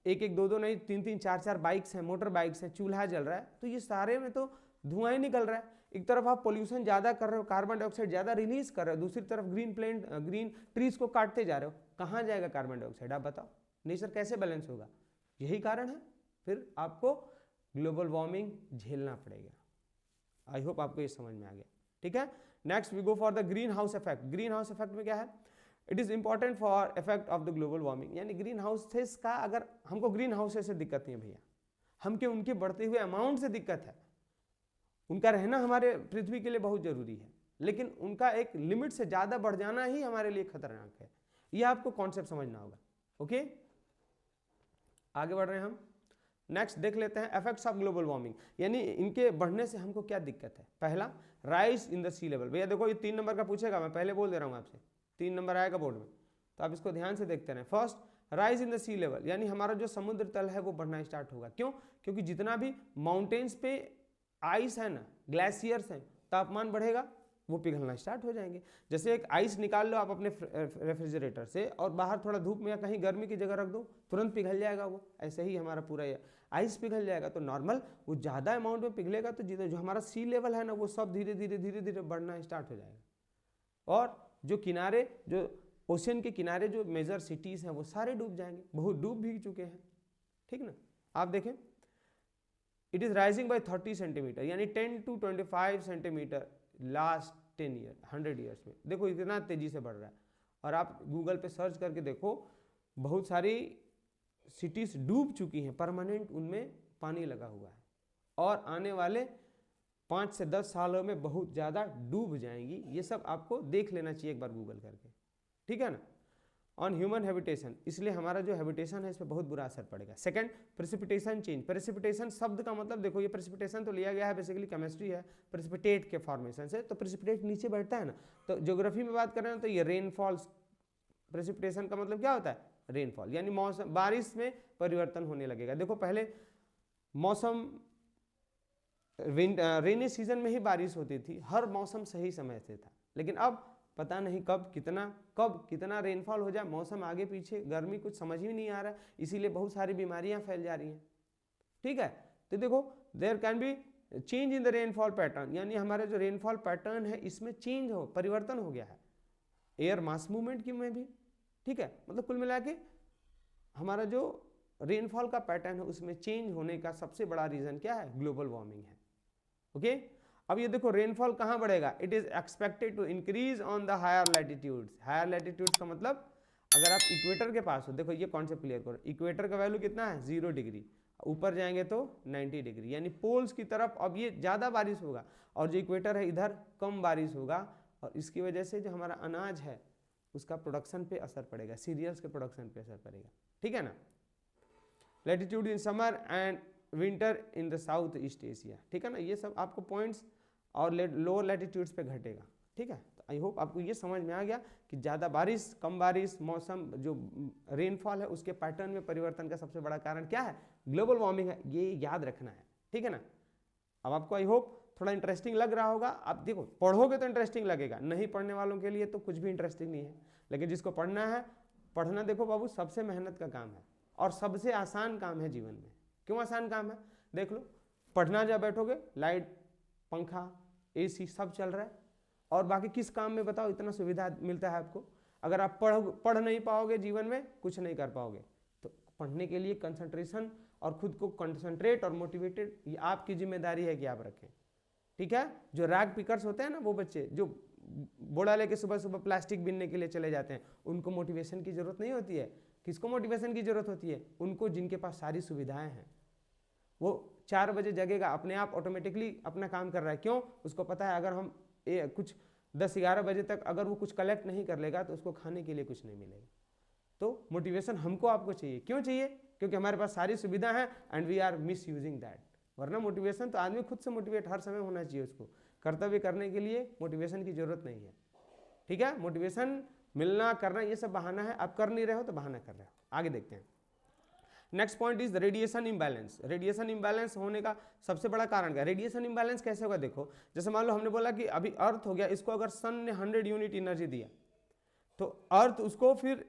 एक एक दो दो नहीं 3-3 4-4 बाइक्स हैं, मोटर बाइक्स हैं, चूल्हा जल रहा है, तो ये सारे में तो धुआं ही निकल रहा है। एक तरफ आप पोल्यूशन ज्यादा कर रहे हो, कार्बन डाइऑक्साइड ज्यादा रिलीज कर रहे हो, दूसरी तरफ ग्रीन ट्रीज को काटते जा रहे हो। कहाँ जाएगा कार्बन डाइऑक्साइड? आप बताओ, नेचर कैसे बैलेंस होगा? यही कारण है, फिर आपको ग्लोबल वार्मिंग झेलना पड़ेगा। आई होप आपको ये समझ में आ गया, ठीक है। Next we go for the greenhouse effect. Greenhouse effect में क्या है? It is important for effect of the global warming, यानी ग्रीन हाउसेस का, अगर हमको ग्रीन हाउसेस से दिक्कत नहीं है भैया, हमके उनके बढ़ते हुए अमाउंट से दिक्कत है। उनका रहना हमारे पृथ्वी के लिए बहुत जरूरी है, लेकिन उनका एक लिमिट से ज्यादा बढ़ जाना ही हमारे लिए खतरनाक है। यह आपको कॉन्सेप्ट समझना होगा। ओके, आगे बढ़ रहे हैं हम। नेक्स्ट देख लेते हैं इफेक्ट्स ऑफ ग्लोबल वार्मिंग, यानी इनके बढ़ने से हमको क्या दिक्कत है। पहला, rise in the sea level. भैया देखो ये 3 नंबर का पूछेगा, मैं पहले बोल दे रहा हूँ आपसे, 3 नंबर आएगा बोर्ड में, तो आप इसको ध्यान से देखते रहें। First, rise in the sea level, यानी हमारा जो समुद्र तल है वो बढ़ना स्टार्ट होगा। क्यों? क्योंकि जितना भी माउंटेन्स पे आइस है ना, ग्लेशियर्स हैं, तापमान बढ़ेगा, वो पिघलना स्टार्ट हो जाएंगे। जैसे एक आइस निकाल लो आप अपने रेफ्रिजरेटर से और बाहर थोड़ा धूप में या कहीं गर्मी की जगह रख दो, तुरंत पिघल जाएगा वो। ऐसे ही हमारा पूरा ये आइस पिघल जाएगा। तो नॉर्मल वो ज़्यादा अमाउंट में पिघलेगा तो जो हमारा सी लेवल है ना, वो सब धीरे धीरे बढ़ना स्टार्ट हो जाएगा। और जो किनारे, जो ओशन के किनारे जो मेजर सिटीज़ हैं वो सारे डूब जाएंगे, बहुत डूब भी चुके हैं। ठीक ना, आप देखें, it is rising bye 30 centimetre, यानी 10 to 25 centimetre last 10 year 100 years में। देखो इतना तेजी से बढ़ रहा है। और आप गूगल पे सर्च करके देखो, बहुत सारी सिटीज डूब चुकी हैं, परमानेंट उनमें पानी लगा हुआ है, और आने वाले 5 से 10 सालों में बहुत ज़्यादा डूब जाएंगी। ये सब आपको देख लेना चाहिए एक बार गूगल करके, ठीक है ना। ऑन ह्यूमन हैबिटेशन, इसलिए हमारा जो हैबिटेशन है इस पर बहुत बुरा असर पड़ेगा। Second, precipitation change. प्रेसिपिटेशन शब्द का मतलब देखो, ये प्रेसिपिटेशन तो लिया गया है, बेसिकली केमिस्ट्री है, प्रेसिपिटेट के फॉर्मेशन से। तो प्रेसिपिटेट नीचे बैठता है ना, तो ज्योग्राफी में बात कर रहे हैं तो ये रेनफॉल, प्रेसिपिटेशन का मतलब क्या होता है? रेनफॉल, यानी मौसम, बारिश में परिवर्तन होने लगेगा। देखो पहले मौसम रेनी सीजन में ही बारिश होती थी, हर मौसम सही समय से था, लेकिन अब पता नहीं कब कितना रेनफॉल हो जाए, मौसम आगे पीछे, गर्मी, कुछ समझ ही नहीं आ रहा है, इसीलिए बहुत सारी बीमारियां फैल जा रही हैं। ठीक है, तो देखो there can be change in the rainfall pattern, यानी हमारे जो रेनफॉल पैटर्न है इसमें चेंज हो, परिवर्तन हो गया है, एयर मास मूवमेंट की में भी। ठीक है, मतलब कुल मिला के हमारा जो रेनफॉल का पैटर्न है उसमें चेंज होने का सबसे बड़ा रीजन क्या है? ग्लोबल वार्मिंग है। ओके, अब ये देखो रेनफॉल कहाँ बढ़ेगा? It is expected to increase on the higher latitudes. Higher latitudes का मतलब अगर आप इक्वेटर के पास हो, देखो ये कॉन्सेप्ट क्लियर करो, इक्वेटर का वैल्यू कितना है? 0 डिग्री, ऊपर जाएंगे तो 90 डिग्री, यानी पोल्स की तरफ अब ये ज़्यादा बारिश होगा, और जो इक्वेटर है इधर कम बारिश होगा, और इसकी वजह से जो हमारा अनाज है उसका प्रोडक्शन पे असर पड़ेगा, सीरियल्स के प्रोडक्शन पे असर पड़ेगा। ठीक है ना। Latitude in summer and winter in the south east Asia. ठीक है ना, ये सब आपको पॉइंट्स, और लोअर लैटिट्यूड्स पे घटेगा। ठीक है, तो आई होप आपको ये समझ में आ गया कि ज़्यादा बारिश, कम बारिश, मौसम, जो रेनफॉल है उसके पैटर्न में परिवर्तन का सबसे बड़ा कारण क्या है? ग्लोबल वार्मिंग है, ये याद रखना है। ठीक है ना। अब आपको आई होप थोड़ा इंटरेस्टिंग लग रहा होगा। आप देखो पढ़ोगे तो इंटरेस्टिंग लगेगा, नहीं पढ़ने वालों के लिए तो कुछ भी इंटरेस्टिंग नहीं है, लेकिन जिसको पढ़ना है, पढ़ना देखो बाबू सबसे मेहनत का काम है और सबसे आसान काम है जीवन में। क्यों आसान काम है? देख लो, पढ़ना जब बैठोगे, लाइट, पंखा, एसी सब चल रहा है, और बाकी किस काम में बताओ इतना सुविधा मिलता है आपको? अगर आप पढ़ नहीं पाओगे जीवन में, कुछ नहीं कर पाओगे। तो पढ़ने के लिए कंसंट्रेशन और खुद को कंसंट्रेट और मोटिवेटेड, ये आपकी जिम्मेदारी है कि आप रखें। ठीक है, जो रैग पिकर्स होते हैं ना, वो बच्चे जो बोड़ा लेके सुबह सुबह प्लास्टिक बीनने के लिए चले जाते हैं, उनको मोटिवेशन की जरूरत नहीं होती है। किसको मोटिवेशन की जरूरत होती है? उनको जिनके पास सारी सुविधाएं हैं। वो 4 बजे जगेगा, अपने आप ऑटोमेटिकली अपना काम कर रहा है। क्यों? उसको पता है अगर हम कुछ 10-11 बजे तक अगर वो कुछ कलेक्ट नहीं कर लेगा तो उसको खाने के लिए कुछ नहीं मिलेगा। तो मोटिवेशन हमको आपको चाहिए। क्यों चाहिए? क्योंकि हमारे पास सारी सुविधा है and we are misusing that. वरना मोटिवेशन तो आदमी खुद से मोटिवेट हर समय होना चाहिए, उसको कर्तव्य करने के लिए मोटिवेशन की जरूरत नहीं है। ठीक है, मोटिवेशन मिलना, करना, ये सब बहाना है। आप कर नहीं रहे हो तो बहाना कर रहे हो। आगे देखते हैं। Next point is radiation imbalance. Radiation imbalance होने का सबसे बड़ा कारण क्या? रेडिएशन इम्बैलेंस कैसे होगा? देखो, जैसे मान लो हमने बोला कि अभी अर्थ हो गया, इसको अगर सन ने 100 यूनिट एनर्जी दिया तो अर्थ उसको फिर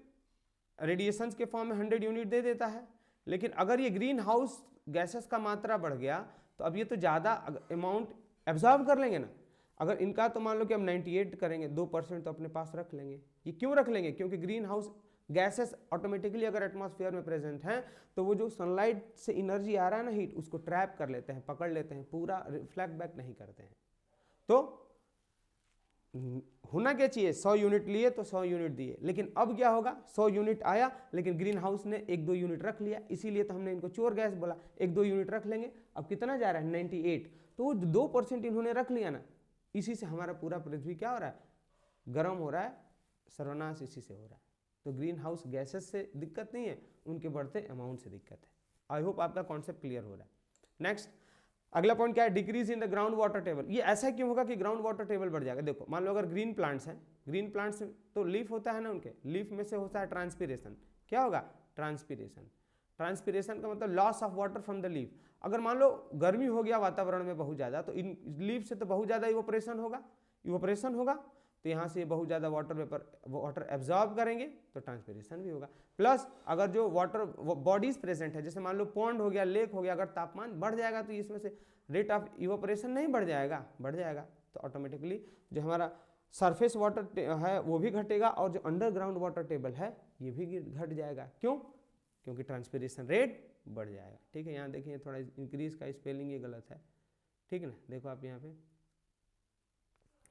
रेडिएशन के फॉर्म में 100 यूनिट दे देता है। लेकिन अगर ये ग्रीन हाउस गैसेस का मात्रा बढ़ गया तो अब ये तो ज़्यादा अमाउंट एब्जॉर्ब कर लेंगे ना। अगर इनका तो मान लो कि हम 98 करेंगे, 2% तो अपने पास रख लेंगे। ये क्यों रख लेंगे? क्योंकि ग्रीन हाउस गैसेस ऑटोमेटिकली अगर एटमॉस्फेयर में प्रेजेंट हैं तो वो जो सनलाइट से एनर्जी आ रहा है ना, हीट, उसको ट्रैप कर लेते हैं, पकड़ लेते हैं, पूरा रिफ्लेक्ट बैक नहीं करते हैं। तो होना क्या चाहिए, 100 यूनिट लिए तो 100 यूनिट दिए, लेकिन अब क्या होगा, 100 यूनिट आया लेकिन ग्रीन हाउस ने 1-2 यूनिट रख लिया, इसीलिए तो हमने इनको चोर गैस बोला। 1-2 यूनिट रख लेंगे, अब कितना जा रहा है 98, तो 2% इन्होंने रख लिया ना, इसी से हमारा पूरा पृथ्वी क्या हो रहा है, गर्म हो रहा है, सर्वनाश इसी से हो रहा है। तो ग्रीन हाउस गैसेस से दिक्कत नहीं है, उनके बढ़ते अमाउंट से दिक्कत है। आई होप आपका कॉन्सेप्ट क्लियर हो रहा है। नेक्स्ट अगला पॉइंट क्या है, decrease in the ground water table. ये ऐसा क्यों होगा कि ग्राउंड वाटर टेबल बढ़ जाएगा, देखो मान लो अगर ग्रीन प्लांट्स हैं, ग्रीन प्लांट्स तो लीफ होता है ना, उनके लीफ में से होता है ट्रांसपीरेशन, क्या होगा ट्रांसपीरेशन। ट्रांसपीरेशन का मतलब loss of water from the leaf. अगर मान लो गर्मी हो गया वातावरण में बहुत ज़्यादा, तो इन लीफ से तो बहुत ज़्यादा इवोपरेशन होगा, तो यहाँ से बहुत ज़्यादा वाटर एब्जॉर्ब करेंगे तो ट्रांसपीरेशन भी होगा। प्लस अगर जो वाटर बॉडीज प्रेजेंट है, जैसे मान लो पॉन्ड हो गया, लेक हो गया, अगर तापमान बढ़ जाएगा तो इसमें से रेट ऑफ इवोपरेशन नहीं बढ़ जाएगा, तो ऑटोमेटिकली जो हमारा सरफेस वाटर है वो भी घटेगा, और जो अंडरग्राउंड वाटर टेबल है ये भी घट जाएगा। क्यों? क्योंकि ट्रांसपीरेशन रेट बढ़ जाएगा। ठीक है, यहाँ देखिए थोड़ा इंक्रीज का स्पेलिंग ये गलत है, ठीक है ना, देखो आप यहाँ पे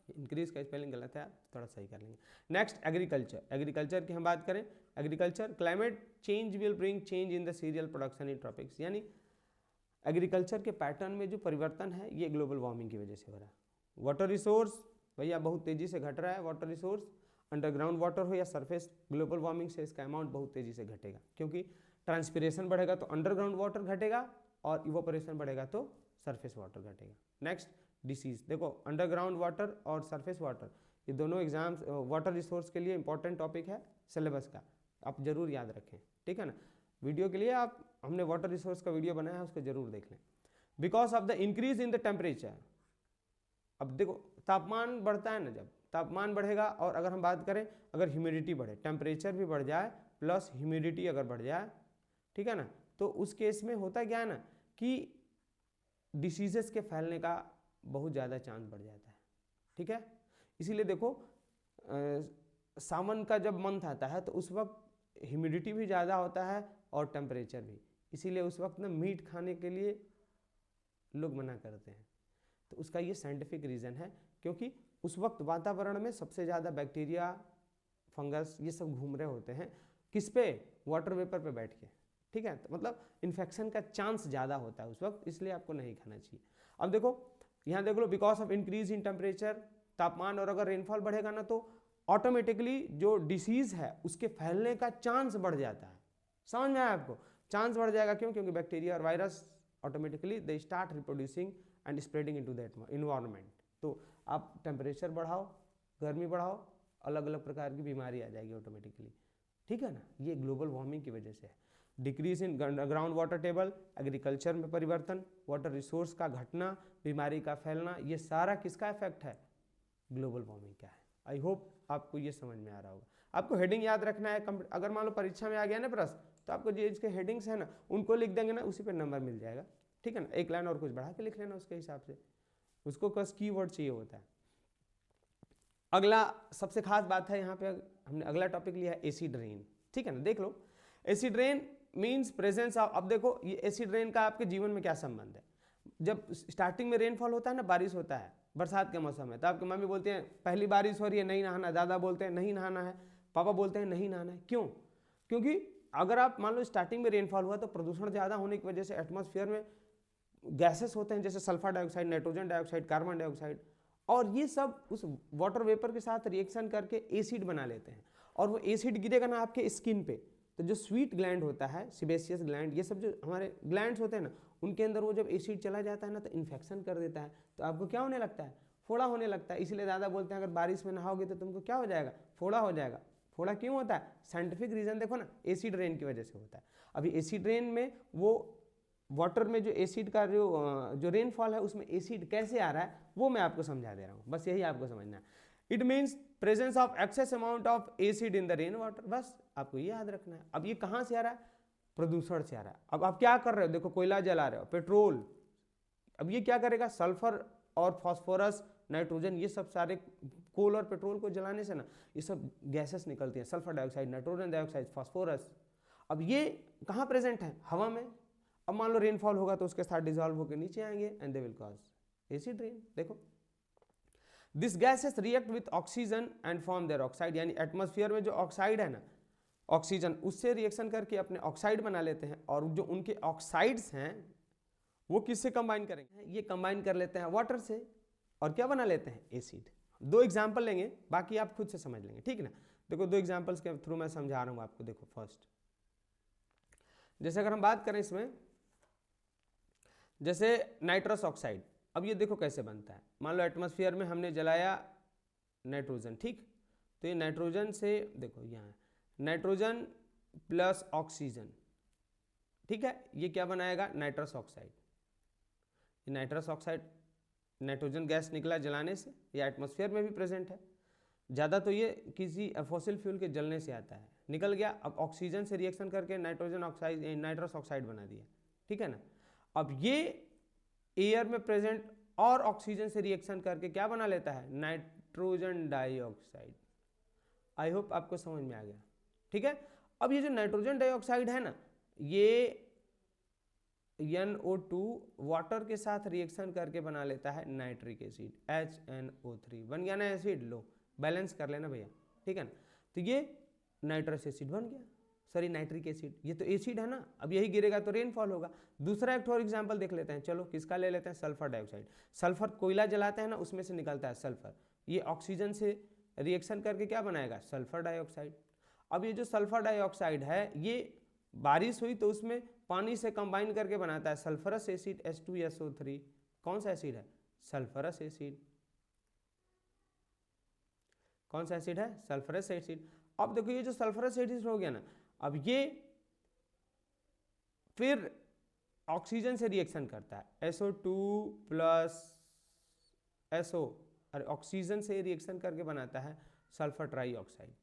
इंक्रीज का स्पेलिंग गलत है, आप थोड़ा सही कर लेंगे। नेक्स्ट एग्रीकल्चर की हम बात करें, agriculture climate change will bring change in the serial production in tropics, यानी एग्रीकल्चर के पैटर्न में जो परिवर्तन है ये ग्लोबल वार्मिंग की वजह से हो रहा है। वाटर रिसोर्स भैया बहुत तेजी से घट रहा है, वाटर रिसोर्स अंडरग्राउंड वाटर हो या सरफेस, ग्लोबल वार्मिंग से इसका अमाउंट बहुत तेजी से घटेगा, क्योंकि ट्रांसपीरेशन बढ़ेगा तो अंडरग्राउंड वाटर घटेगा, और इवोपरेशन बढ़ेगा तो सरफेस वाटर घटेगा। नेक्स्ट डिसीज, देखो अंडरग्राउंड वाटर और सरफेस वाटर ये दोनों एग्जाम्स वाटर रिसोर्स के लिए इंपॉर्टेंट टॉपिक है सिलेबस का, आप जरूर याद रखें, ठीक है ना। वीडियो के लिए आप हमने वाटर रिसोर्स का वीडियो बनाया है, उसको जरूर देख लें। Because of the increase in the temperature, अब देखो तापमान बढ़ता है ना, जब तापमान बढ़ेगा और अगर हम बात करें अगर ह्यूमिडिटी बढ़े, टेम्परेचर भी बढ़ जाए प्लस ह्यूमिडिटी अगर बढ़ जाए, ठीक है ना, तो उस केस में होता क्या है ना कि डिसीजेस के फैलने का बहुत ज़्यादा चांस बढ़ जाता है, ठीक है। इसीलिए देखो सावन का जब मंथ आता है तो उस वक्त ह्यूमिडिटी भी ज़्यादा होता है और टेम्परेचर भी, इसीलिए उस वक्त ना मीट खाने के लिए लोग मना करते हैं। तो उसका ये साइंटिफिक रीज़न है, क्योंकि उस वक्त वातावरण में सबसे ज़्यादा बैक्टीरिया, फंगस ये सब घूम रहे होते हैं, किस पे, वाटर वेपर पे बैठ के, ठीक है। तो मतलब इन्फेक्शन का चांस ज़्यादा होता है उस वक्त, इसलिए आपको नहीं खाना चाहिए। अब देखो यहाँ देख लो, because of increase in temperature, तापमान और अगर रेनफॉल बढ़ेगा ना तो ऑटोमेटिकली जो डिसीज है उसके फैलने का चांस बढ़ जाता है। समझ में आया आपको, चांस बढ़ जाएगा, क्यों? क्योंकि बैक्टीरिया और virus automatically they start reproducing and spreading into that environment. तो आप टेम्परेचर बढ़ाओ, गर्मी बढ़ाओ, अलग अलग प्रकार की बीमारी आ जाएगी ऑटोमेटिकली, ठीक है ना। ये ग्लोबल वार्मिंग की वजह से है। Decrease in ground water table, agriculture में परिवर्तन, वाटर रिसोर्स का घटना, बीमारी का फैलना, ये सारा किसका इफेक्ट है? ग्लोबल वार्मिंग का है। आई होप आपको ये समझ में आ रहा होगा। आपको हेडिंग याद रखना है, अगर मान लो परीक्षा में आ गया ना प्रश्न, तो आपको जो इसके हेडिंग्स है ना उनको लिख देंगे ना, उसी पर नंबर मिल जाएगा, ठीक है ना। एक लाइन और कुछ बढ़ा के लिख लेना उसके हिसाब से, उसको बस कीवर्ड चाहिए होता है। अगला सबसे खास बात है यहाँ पे, हमने अगला टॉपिक लिया है एसिड रेन, ठीक है ना। देख लो acid rain means presence of, अब देखो ये एसिड रेन का आपके जीवन में क्या संबंध है। जब स्टार्टिंग में रेनफॉल होता है ना, बारिश होता है बरसात के मौसम में, तो आपकी मम्मी बोलते हैं पहली बारिश हो रही है नहीं नहाना, दादा बोलते हैं नहीं नहाना है, पापा बोलते हैं नहीं नहाना है। क्यों? क्योंकि अगर आप मान लो स्टार्टिंग में रेनफॉल हुआ तो प्रदूषण ज़्यादा होने की वजह से एटमॉस्फेयर में गैसेस होते हैं, जैसे sulphur dioxide, nitrogen dioxide, carbon dioxide, और ये सब उस वाटर वेपर के साथ रिएक्शन करके एसिड बना लेते हैं, और वो एसिड गिरेगा ना आपके स्किन पे, तो जो स्वीट ग्लैंड होता है, सिबेशियस ग्लैंड, ये सब जो हमारे ग्लैंड्स होते हैं ना, उनके अंदर वो जब एसिड चला जाता है ना तो इन्फेक्शन कर देता है, तो आपको क्या होने लगता है? फोड़ा होने लगता है। इसलिए दादा बोलते हैं अगर बारिश में नहाओगे तो तुमको क्या हो जाएगा? फोड़ा हो जाएगा। फोड़ा क्यों होता है? साइंटिफिक रीजन देखो ना, एसिड रेन की वजह से होता है। अभी एसिड रेन में वो वाटर में जो एसिड का जो रेनफॉल है उसमें एसिड कैसे आ रहा है वो मैं आपको समझा दे रहा हूँ, बस यही आपको समझना है। It means presence of excess amount of acid in the rain water, बस आपको ये याद रखना है। अब ये कहाँ से आ रहा है? प्रदूषण से आ रहा है। अब आप क्या कर रहे हो? देखो कोयला जला रहे हो, पेट्रोल, अब ये क्या करेगा? सल्फर और फास्फोरस, नाइट्रोजन, ये सब सारे कोल और पेट्रोल को जलाने से ना ये सब गैसेस निकलती हैं, sulphur dioxide, nitrogen dioxide, phosphorus. अब ये कहाँ प्रेजेंट है? हवा में। अब मान लो रेनफॉल होगा तो उसके साथ डिजॉल्व होकर नीचे आएंगे and they will cause acid rain. देखो this gases react with oxygen and form their oxide, यानी एटमॉस्फेयर में जो ऑक्साइड है ना, ऑक्सीजन, उससे रिएक्शन करके अपने ऑक्साइड बना लेते हैं, और जो उनके ऑक्साइड्स हैं वो किससे कंबाइन करेंगे, ये कंबाइन कर लेते हैं वाटर से, और क्या बना लेते हैं, एसिड। दो एग्जाम्पल लेंगे, बाकी आप खुद से समझ लेंगे, ठीक है ना। देखो दो एग्जाम्पल्स के थ्रू मैं समझा रहा हूँ आपको। देखो फर्स्ट, जैसे अगर हम बात करें इसमें, जैसे नाइट्रस ऑक्साइड, अब ये देखो कैसे बनता है। मान लो एटमॉस्फेयर में हमने जलाया नाइट्रोजन, ठीक, तो ये नाइट्रोजन से, देखो यहाँ नाइट्रोजन प्लस ऑक्सीजन, ठीक है, ये क्या बनाएगा, nitrous oxide. Nitrous oxide nitrogen gas निकला जलाने से, या एटमॉस्फेयर में भी प्रेजेंट है, ज़्यादा तो ये किसी फॉसिल फ्यूल के जलने से आता है, निकल गया, अब ऑक्सीजन से रिएक्शन करके नाइट्रोजन ऑक्साइड, नाइट्रस ऑक्साइड बना दिया, ठीक है ना। अब ये एयर में प्रेजेंट और ऑक्सीजन से रिएक्शन करके क्या बना लेता है, नाइट्रोजन डाइऑक्साइड। आई होप आपको समझ में आ गया, ठीक है। अब ये जो नाइट्रोजन डाइऑक्साइड है ना, ये NO2 वाटर के साथ रिएक्शन करके बना लेता है नाइट्रिक एसिड, HNO3, बन गया ना एसिड। लो बैलेंस कर लेना भैया, ठीक है ना। तो ये नाइट्रस एसिड बन गया, सॉरी नाइट्रिक एसिड, ये तो एसिड है ना, अब यही गिरेगा तो रेनफॉल होगा। दूसरा एक और एग्जांपल देख लेते हैं, चलो किसका ले लेते हैं, सल्फर डाइऑक्साइड। सल्फर कोयला जलाते हैं ना, उसमें से निकलता है सल्फर, ये ऑक्सीजन से रिएक्शन करके क्या बनाएगा, सल्फर डाइऑक्साइड। अब ये जो सल्फर डाइऑक्साइड है, ये बारिश हुई तो उसमें पानी से कंबाइन करके बनाता है सल्फरस एसिड H2SO3। कौन सा एसिड है, सल्फरस एसिड। कौन सा एसिड है, सल्फरस एसिड। अब देखो ये जो सल्फरस एसिड हो गया ना, अब ये फिर ऑक्सीजन से रिएक्शन करता है, SO2 प्लस SO, और ऑक्सीजन से रिएक्शन करके बनाता है सल्फर ट्राइऑक्साइड।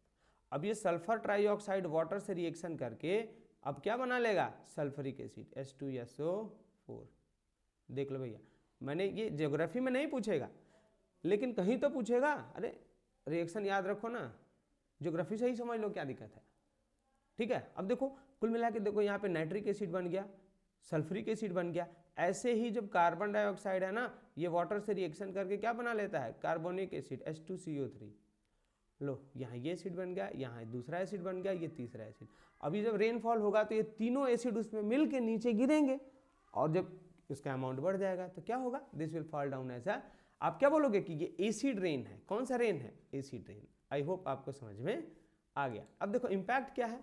अब ये सल्फर ट्राइऑक्साइड वाटर से रिएक्शन करके अब क्या बना लेगा, सल्फरिक एसिड H2SO4। देख लो भैया, मैंने ये ज्योग्राफी में नहीं पूछेगा, लेकिन कहीं तो पूछेगा। अरे रिएक्शन याद रखो ना, ज्योग्राफी से ही समझ लो क्या दिक्कत है, ठीक है। अब देखो कुल मिला के देखो, यहाँ पे नाइट्रिक एसिड बन गया, सल्फ्यूरिक एसिड बन गया। ऐसे ही जब कार्बन डाइऑक्साइड है ना, ये वाटर से रिएक्शन करके क्या बना लेता है, कार्बोनिक एसिड H2CO3। लो यहाँ ये एसिड बन गया, यहाँ दूसरा एसिड बन गया, ये तीसरा एसिड। अभी जब रेनफॉल होगा तो ये तीनों एसिड उसमें मिल के नीचे गिरेंगे, और जब उसका अमाउंट बढ़ जाएगा तो क्या होगा, this will fall down as a, आप क्या बोलोगे कि ये एसिड रेन है। कौन सा रेन है, एसिड रेन। आई होप आपको समझ में आ गया। अब देखो इम्पैक्ट क्या है,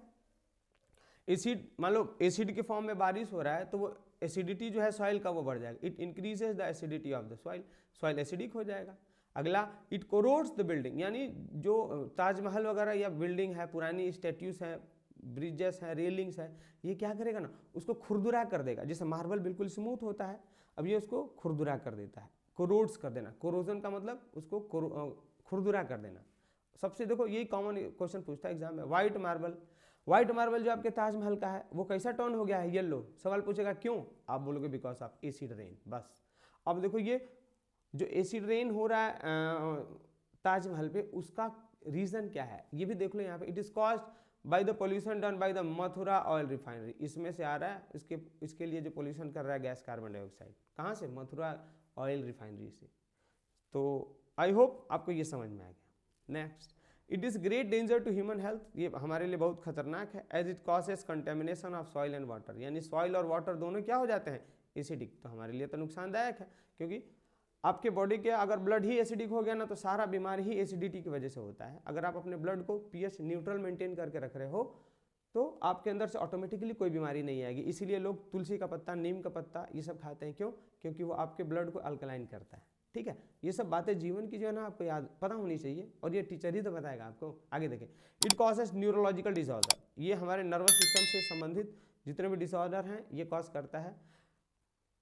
एसिड, मान लो एसिड के फॉर्म में बारिश हो रहा है, तो वो एसिडिटी जो है सॉइल का वो बढ़ जाएगा, it increases the acidity of the soil, soil acidic हो जाएगा। अगला, इट कोरोड्स द बिल्डिंग, यानी जो ताजमहल वगैरह या बिल्डिंग है, पुरानी स्टैट्यूज हैं, ब्रिजेस हैं, रेलिंग्स हैं, ये क्या करेगा ना, उसको खुरदुरा कर देगा। जैसे मार्बल बिल्कुल स्मूथ होता है, अब ये उसको खुरदुरा कर देता है, कोरोड्स कर देना। कोरोजन का मतलब उसको खुरदुरा कर देना। सबसे देखो यही कॉमन क्वेश्चन पूछता है एग्जाम में, व्हाइट मार्बल, व्हाइट मार्बल जो आपके ताजमहल का है वो कैसा टोन हो गया है, येलो। सवाल पूछेगा क्यों, आप बोलोगे बिकॉज ऑफ एसिड रेन, बस। अब देखो ये जो एसिड रेन हो रहा है ताजमहल पे, उसका रीजन क्या है ये भी देख लो यहाँ पे। It is caused by the pollution done by the Mathura oil refinery, इसमें से आ रहा है, इसके लिए जो पोल्यूशन कर रहा है गैस कार्बन डाइऑक्साइड, कहाँ से, मथुरा ऑयल रिफाइनरी से। तो आई होप आपको ये समझ में आ गया। Next, it is great danger to human health, ये हमारे लिए बहुत खतरनाक है, as it causes contamination of soil and water, यानी सॉइल और वाटर दोनों क्या हो जाते हैं, एसिडिक। तो हमारे लिए तो नुकसानदायक है, क्योंकि आपके बॉडी के अगर ब्लड ही एसिडिक हो गया ना, तो सारा बीमारी ही एसिडिटी की वजह से होता है। अगर आप अपने ब्लड को पीएच न्यूट्रल मेंटेन करके रख रहे हो, तो आपके अंदर से ऑटोमेटिकली कोई बीमारी नहीं आएगी। इसीलिए लोग तुलसी का पत्ता, नीम का पत्ता, ये सब खाते हैं, क्यों, क्योंकि वो आपके ब्लड को अल्कलाइन करता है, ठीक है। ये सब बातें जीवन की जो है ना आपको याद पता होनी चाहिए, और ये टीचर ही तो बताएगा आपको। आगे देखें, इट कॉजेस न्यूरोलॉजिकल डिसऑर्डर, ये हमारे नर्वस सिस्टम से संबंधित जितने भी डिसऑर्डर हैं ये कॉज करता है।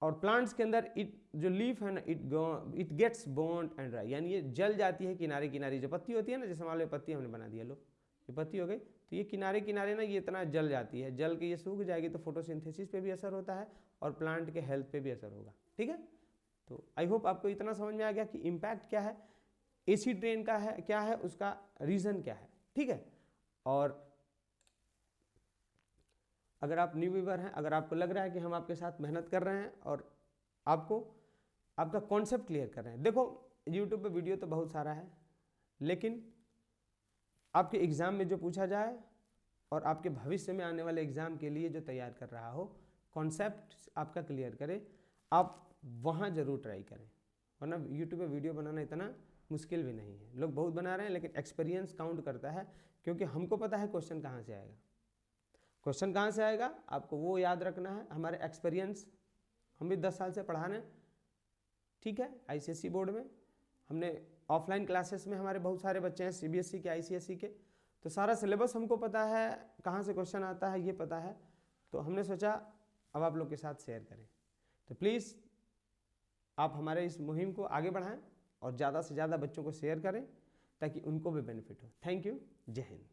और प्लांट्स के अंदर इट जो लीफ है ना, it gets burned and dry, यानी ये जल जाती है किनारे किनारे। जो पत्ती होती है ना, जैसे मान लो पत्ती हमने बना दिया, लो ये पत्ती हो गई, तो ये किनारे किनारे ना ये इतना जल जाती है, जल के ये सूख जाएगी, तो फोटोसिंथेसिस पे भी असर होता है और प्लांट के हेल्थ पे भी असर होगा, ठीक है। तो आई होप आपको इतना समझ में आ गया कि इम्पैक्ट क्या है, एसिड रेन का है क्या है, उसका रीज़न क्या है, ठीक है। और अगर आप न्यू व्यूअर हैं, अगर आपको लग रहा है कि हम आपके साथ मेहनत कर रहे हैं और आपको आपका कॉन्सेप्ट क्लियर कर रहे हैं, देखो यूट्यूब पे वीडियो तो बहुत सारा है, लेकिन आपके एग्ज़ाम में जो पूछा जाए और आपके भविष्य में आने वाले एग्ज़ाम के लिए जो तैयार कर रहा हो, कॉन्सेप्ट आपका क्लियर करे, आप वहाँ ज़रूर ट्राई करें। वरना यूट्यूब पे वीडियो बनाना इतना मुश्किल भी नहीं है। लोग बहुत बना रहे हैं, लेकिन एक्सपीरियंस काउंट करता है, क्योंकि हमको पता है क्वेश्चन कहाँ से आएगा। क्वेश्चन कहाँ से आएगा आपको वो याद रखना है। हमारे एक्सपीरियंस, हम भी 10 साल से पढ़ा रहे हैं, ठीक है, ICSE बोर्ड में। हमने ऑफलाइन क्लासेस में हमारे बहुत सारे बच्चे हैं CBSE के, ICSE के, तो सारा सिलेबस हमको पता है, कहाँ से क्वेश्चन आता है ये पता है। तो हमने सोचा अब आप लोग के साथ शेयर करें। तो प्लीज़ आप हमारे इस मुहिम को आगे बढ़ाएं और ज़्यादा से ज़्यादा बच्चों को शेयर करें ताकि उनको भी बेनिफिट हो। Thank you. जय हिंद।